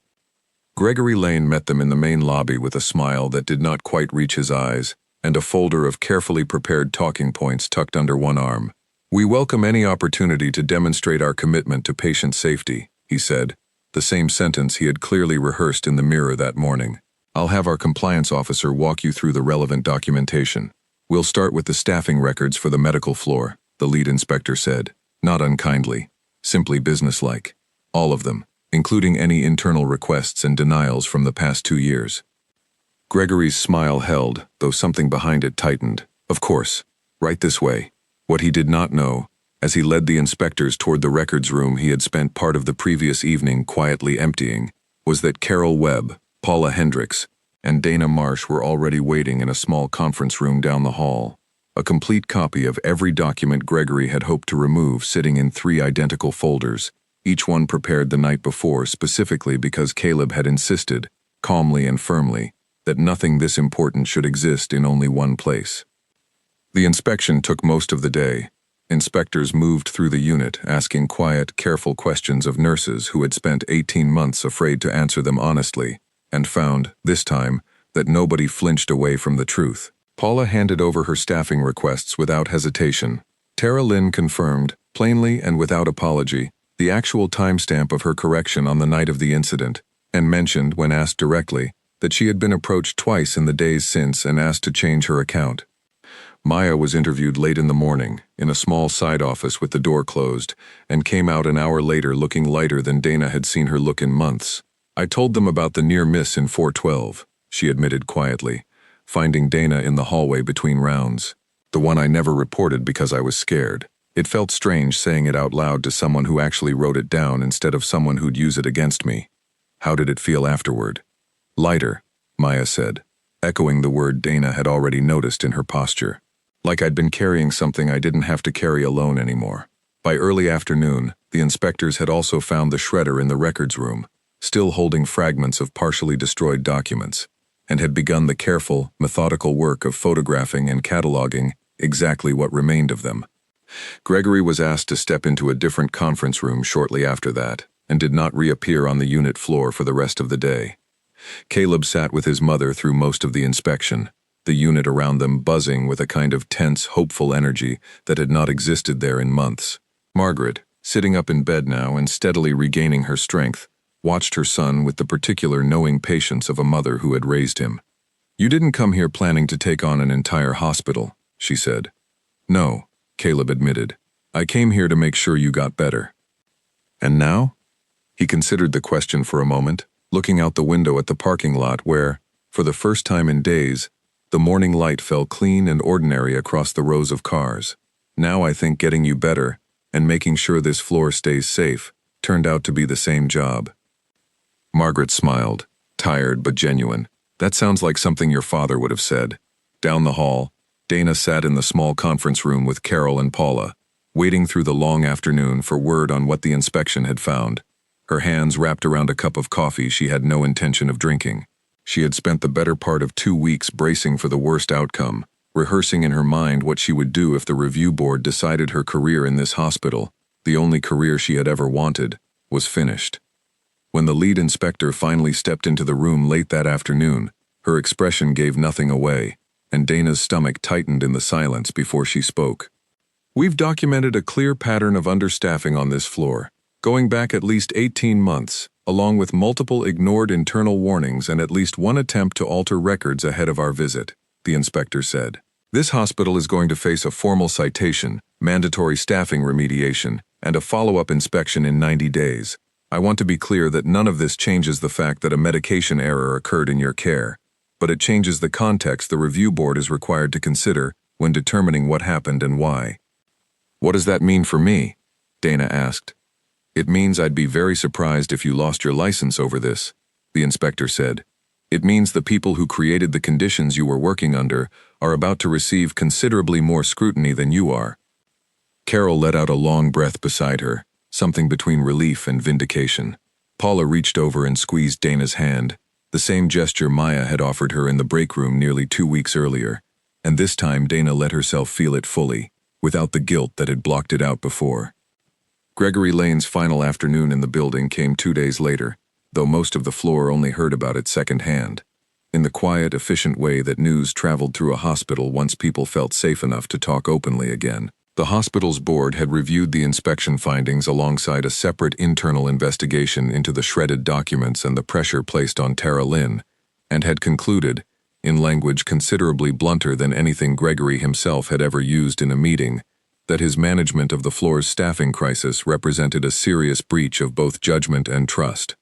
Gregory Lane met them in the main lobby with a smile that did not quite reach his eyes, and a folder of carefully prepared talking points tucked under one arm. "We welcome any opportunity to demonstrate our commitment to patient safety," he said, the same sentence he had clearly rehearsed in the mirror that morning. "I'll have our compliance officer walk you through the relevant documentation. We'll start with the staffing records for the medical floor," the lead inspector said, not unkindly, simply businesslike. "All of them, including any internal requests and denials from the past 2 years." Gregory's smile held, though something behind it tightened. Of course, right this way. What he did not know, as he led the inspectors toward the records room he had spent part of the previous evening quietly emptying, was that Carol Webb, Paula Hendricks, and Dana Marsh were already waiting in a small conference room down the hall. A complete copy of every document Gregory had hoped to remove sitting in 3 identical folders, each one prepared the night before specifically because Caleb had insisted, calmly and firmly, that nothing this important should exist in only one place. The inspection took most of the day. Inspectors moved through the unit, asking quiet, careful questions of nurses who had spent 18 months afraid to answer them honestly, and found, this time, that nobody flinched away from the truth. Paula handed over her staffing requests without hesitation. Tara Lynn confirmed, plainly and without apology, the actual timestamp of her correction on the night of the incident, and mentioned, when asked directly, that she had been approached twice in the days since and asked to change her account. Maya was interviewed late in the morning, in a small side office with the door closed, and came out an hour later looking lighter than Dana had seen her look in months. "I told them about the near miss in 412, she admitted quietly, finding Dana in the hallway between rounds. "The one I never reported because I was scared." It felt strange saying it out loud to someone who actually wrote it down instead of someone who'd use it against me. How did it feel afterward? "Lighter," Maya said, echoing the word Dana had already noticed in her posture. "Like I'd been carrying something I didn't have to carry alone anymore." By early afternoon, the inspectors had also found the shredder in the records room, still holding fragments of partially destroyed documents, and had begun the careful, methodical work of photographing and cataloging exactly what remained of them. Gregory was asked to step into a different conference room shortly after that, and did not reappear on the unit floor for the rest of the day. Caleb sat with his mother through most of the inspection, the unit around them buzzing with a kind of tense, hopeful energy that had not existed there in months. Margaret, sitting up in bed now and steadily regaining her strength, watched her son with the particular knowing patience of a mother who had raised him. "You didn't come here planning to take on an entire hospital," she said. "No," Caleb admitted. "I came here to make sure you got better." "And now?" He considered the question for a moment, looking out the window at the parking lot where, for the first time in days, the morning light fell clean and ordinary across the rows of cars. "Now I think getting you better, and making sure this floor stays safe, turned out to be the same job." Margaret smiled, tired but genuine. "That sounds like something your father would have said." Down the hall, Dana sat in the small conference room with Carol and Paula, waiting through the long afternoon for word on what the inspection had found. Her hands wrapped around a cup of coffee she had no intention of drinking. She had spent the better part of 2 weeks bracing for the worst outcome, rehearsing in her mind what she would do if the review board decided her career in this hospital, the only career she had ever wanted, was finished. When the lead inspector finally stepped into the room late that afternoon, her expression gave nothing away, and Dana's stomach tightened in the silence before she spoke. "We've documented a clear pattern of understaffing on this floor, going back at least 18 months, along with multiple ignored internal warnings and at least one attempt to alter records ahead of our visit," the inspector said. "This hospital is going to face a formal citation, mandatory staffing remediation, and a follow-up inspection in 90 days. I want to be clear that none of this changes the fact that a medication error occurred in your care, but it changes the context the review board is required to consider when determining what happened and why." "What does that mean for me?" Dana asked. "It means I'd be very surprised if you lost your license over this," the inspector said. "It means the people who created the conditions you were working under are about to receive considerably more scrutiny than you are." Carol let out a long breath beside her, something between relief and vindication. Paula reached over and squeezed Dana's hand, the same gesture Maya had offered her in the break room nearly 2 weeks earlier, and this time Dana let herself feel it fully, without the guilt that had blocked it out before. Gregory Lane's final afternoon in the building came 2 days later, though most of the floor only heard about it secondhand. In the quiet, efficient way that news traveled through a hospital once people felt safe enough to talk openly again. The hospital's board had reviewed the inspection findings alongside a separate internal investigation into the shredded documents and the pressure placed on Tara Lynn, and had concluded, in language considerably blunter than anything Gregory himself had ever used in a meeting, that his management of the floor's staffing crisis represented a serious breach of both judgment and trust.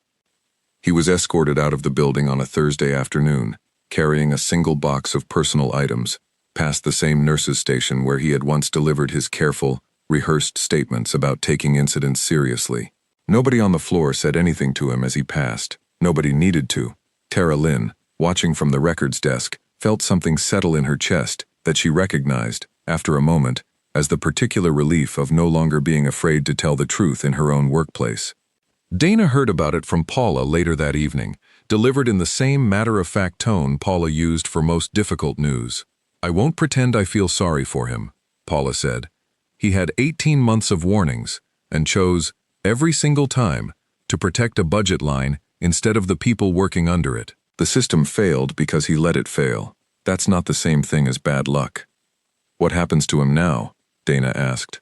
He was escorted out of the building on a Thursday afternoon, carrying a single box of personal items, past the same nurse's station where he had once delivered his careful, rehearsed statements about taking incidents seriously. Nobody on the floor said anything to him as he passed. Nobody needed to. Tara Lynn, watching from the records desk, felt something settle in her chest that she recognized, after a moment, as the particular relief of no longer being afraid to tell the truth in her own workplace. Dana heard about it from Paula later that evening, delivered in the same matter-of-fact tone Paula used for most difficult news. "I won't pretend I feel sorry for him," Paula said. "He had 18 months of warnings and chose, every single time, to protect a budget line instead of the people working under it. The system failed because he let it fail. That's not the same thing as bad luck." "What happens to him now?" Dana asked.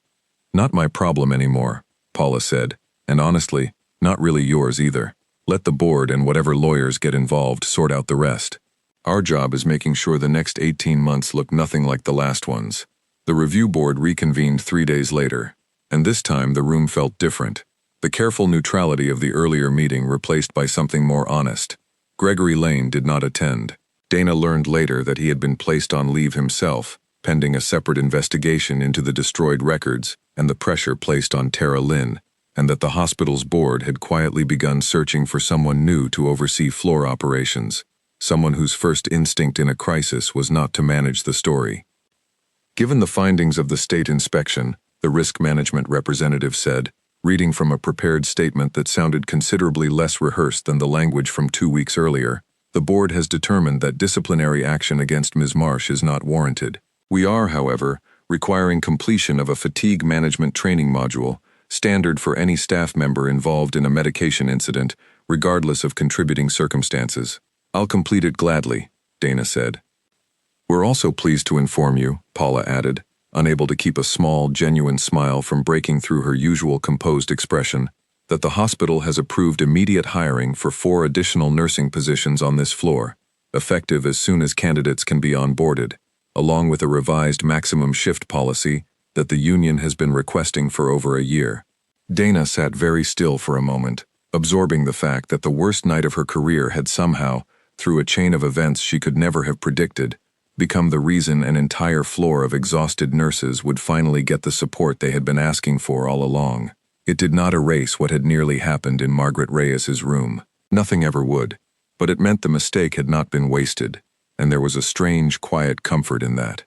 "Not my problem anymore," Paula said, "and honestly, not really yours either. Let the board and whatever lawyers get involved sort out the rest. Our job is making sure the next 18 months look nothing like the last ones." The review board reconvened 3 days later, and this time the room felt different. The careful neutrality of the earlier meeting replaced by something more honest. Gregory Lane did not attend. Dana learned later that he had been placed on leave himself, pending a separate investigation into the destroyed records and the pressure placed on Tara Lynn, and that the hospital's board had quietly begun searching for someone new to oversee floor operations, someone whose first instinct in a crisis was not to manage the story. Given the findings of the state inspection, the risk management representative said, reading from a prepared statement that sounded considerably less rehearsed than the language from 2 weeks earlier, the board has determined that disciplinary action against Ms. Marsh is not warranted. We are, however, requiring completion of a fatigue management training module, standard for any staff member involved in a medication incident, regardless of contributing circumstances. "I'll complete it gladly," Dana said. "We're also pleased to inform you," Paula added, unable to keep a small, genuine smile from breaking through her usual composed expression, "that the hospital has approved immediate hiring for 4 additional nursing positions on this floor, effective as soon as candidates can be onboarded, along with a revised maximum shift policy that the union has been requesting for over a year." Dana sat very still for a moment, absorbing the fact that the worst night of her career had somehow, through a chain of events she could never have predicted, become the reason an entire floor of exhausted nurses would finally get the support they had been asking for all along. It did not erase what had nearly happened in Margaret Reyes's room. Nothing ever would. But it meant the mistake had not been wasted, and there was a strange, quiet comfort in that.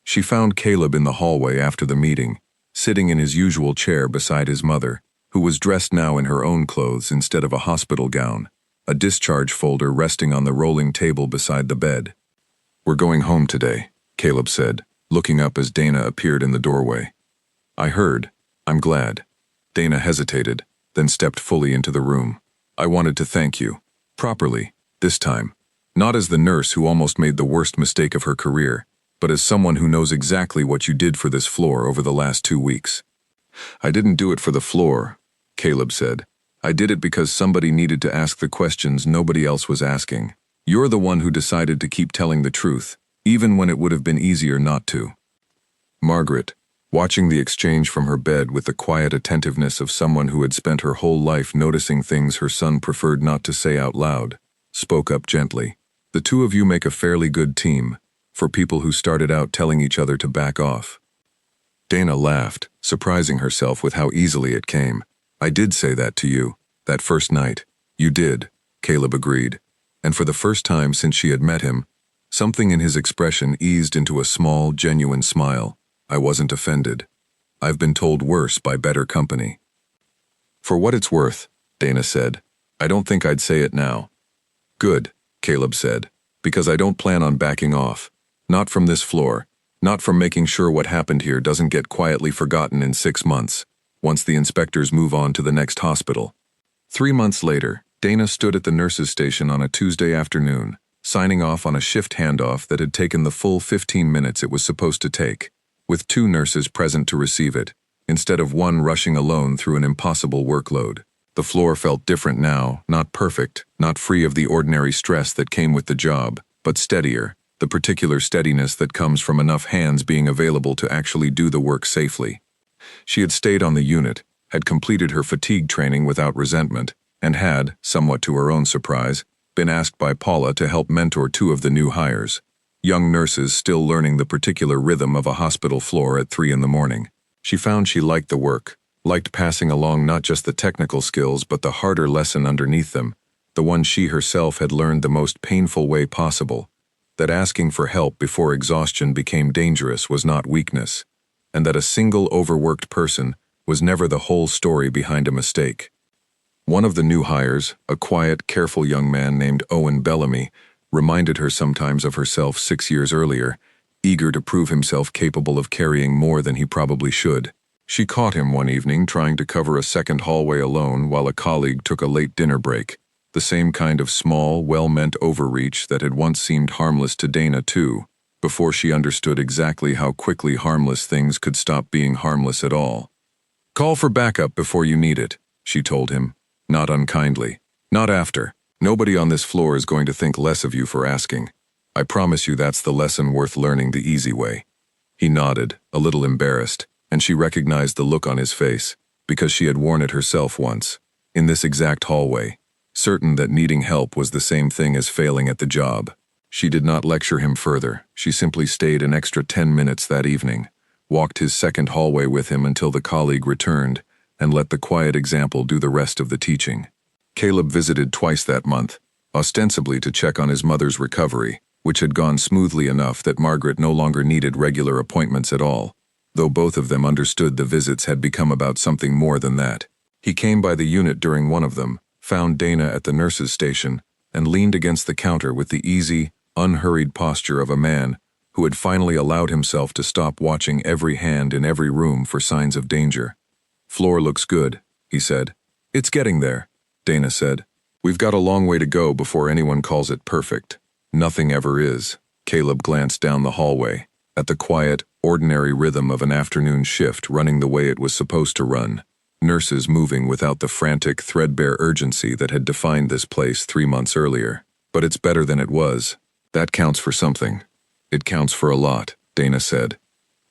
She found Caleb in the hallway after the meeting, sitting in his usual chair beside his mother, who was dressed now in her own clothes instead of a hospital gown, a discharge folder resting on the rolling table beside the bed. "We're going home today," Caleb said, looking up as Dana appeared in the doorway. "I heard. I'm glad." Dana hesitated, then stepped fully into the room. "I wanted to thank you. Properly, this time. Not as the nurse who almost made the worst mistake of her career, but as someone who knows exactly what you did for this floor over the last 2 weeks." "I didn't do it for the floor," Caleb said. "I did it because somebody needed to ask the questions nobody else was asking. You're the one who decided to keep telling the truth, even when it would have been easier not to." Margaret, watching the exchange from her bed with the quiet attentiveness of someone who had spent her whole life noticing things her son preferred not to say out loud, spoke up gently. "The two of you make a fairly good team, for people who started out telling each other to back off." Dana laughed, surprising herself with how easily it came. "I did say that to you, that first night." "You did," Caleb agreed. And for the first time since she had met him, something in his expression eased into a small, genuine smile. "I wasn't offended. I've been told worse by better company." "For what it's worth," Dana said, "I don't think I'd say it now." "Good," Caleb said, "because I don't plan on backing off. Not from this floor, not from making sure what happened here doesn't get quietly forgotten in 6 months, once the inspectors move on to the next hospital." 3 months later, Dana stood at the nurse's station on a Tuesday afternoon, signing off on a shift handoff that had taken the full 15 minutes it was supposed to take, with 2 nurses present to receive it, instead of one rushing alone through an impossible workload. The floor felt different now, not perfect, not free of the ordinary stress that came with the job, but steadier, the particular steadiness that comes from enough hands being available to actually do the work safely. She had stayed on the unit, had completed her fatigue training without resentment, and had, somewhat to her own surprise, been asked by Paula to help mentor 2 of the new hires, young nurses still learning the particular rhythm of a hospital floor at 3 in the morning. She found she liked the work, liked passing along not just the technical skills but the harder lesson underneath them, the one she herself had learned the most painful way possible, that asking for help before exhaustion became dangerous was not weakness, and that a single overworked person was never the whole story behind a mistake. One of the new hires, a quiet, careful young man named Owen Bellamy, reminded her sometimes of herself 6 years earlier, eager to prove himself capable of carrying more than he probably should. She caught him one evening trying to cover a second hallway alone while a colleague took a late dinner break, the same kind of small, well-meant overreach that had once seemed harmless to Dana too, before she understood exactly how quickly harmless things could stop being harmless at all. "Call for backup before you need it," she told him, not unkindly. "Not after. Nobody on this floor is going to think less of you for asking. I promise you that's the lesson worth learning the easy way." He nodded, a little embarrassed, and she recognized the look on his face, because she had worn it herself once, in this exact hallway, certain that needing help was the same thing as failing at the job. She did not lecture him further. She simply stayed an extra 10 minutes that evening, walked his second hallway with him until the colleague returned, and let the quiet example do the rest of the teaching. Caleb visited twice that month, ostensibly to check on his mother's recovery, which had gone smoothly enough that Margaret no longer needed regular appointments at all, though both of them understood the visits had become about something more than that. He came by the unit during one of them, found Dana at the nurse's station, and leaned against the counter with the easy, unhurried posture of a man who had finally allowed himself to stop watching every hand in every room for signs of danger. "Floor looks good," he said. "It's getting there," Dana said. "We've got a long way to go before anyone calls it perfect." "Nothing ever is." Caleb glanced down the hallway, at the quiet, ordinary rhythm of an afternoon shift running the way it was supposed to run, nurses moving without the frantic, threadbare urgency that had defined this place 3 months earlier. "But it's better than it was. That counts for something." "It counts for a lot," Dana said.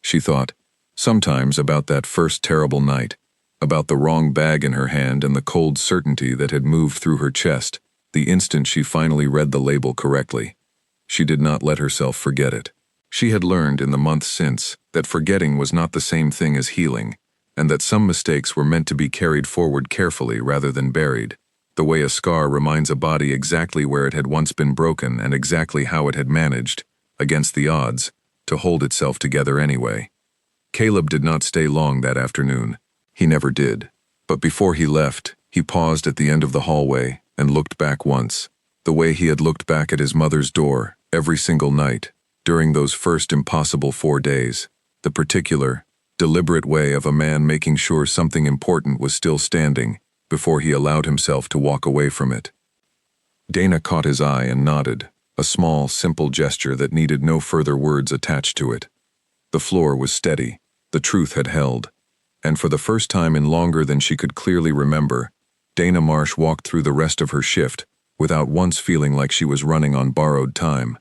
She thought, sometimes about that first terrible night, about the wrong bag in her hand and the cold certainty that had moved through her chest the instant she finally read the label correctly. She did not let herself forget it. She had learned in the months since that forgetting was not the same thing as healing, and that some mistakes were meant to be carried forward carefully rather than buried, the way a scar reminds a body exactly where it had once been broken and exactly how it had managed, against the odds, to hold itself together anyway. Caleb did not stay long that afternoon. He never did. But before he left, he paused at the end of the hallway and looked back once, the way he had looked back at his mother's door every single night during those first impossible 4 days, the particular, deliberate way of a man making sure something important was still standing before he allowed himself to walk away from it. Dana caught his eye and nodded, a small, simple gesture that needed no further words attached to it. The floor was steady, the truth had held, and for the first time in longer than she could clearly remember, Dana Marsh walked through the rest of her shift without once feeling like she was running on borrowed time.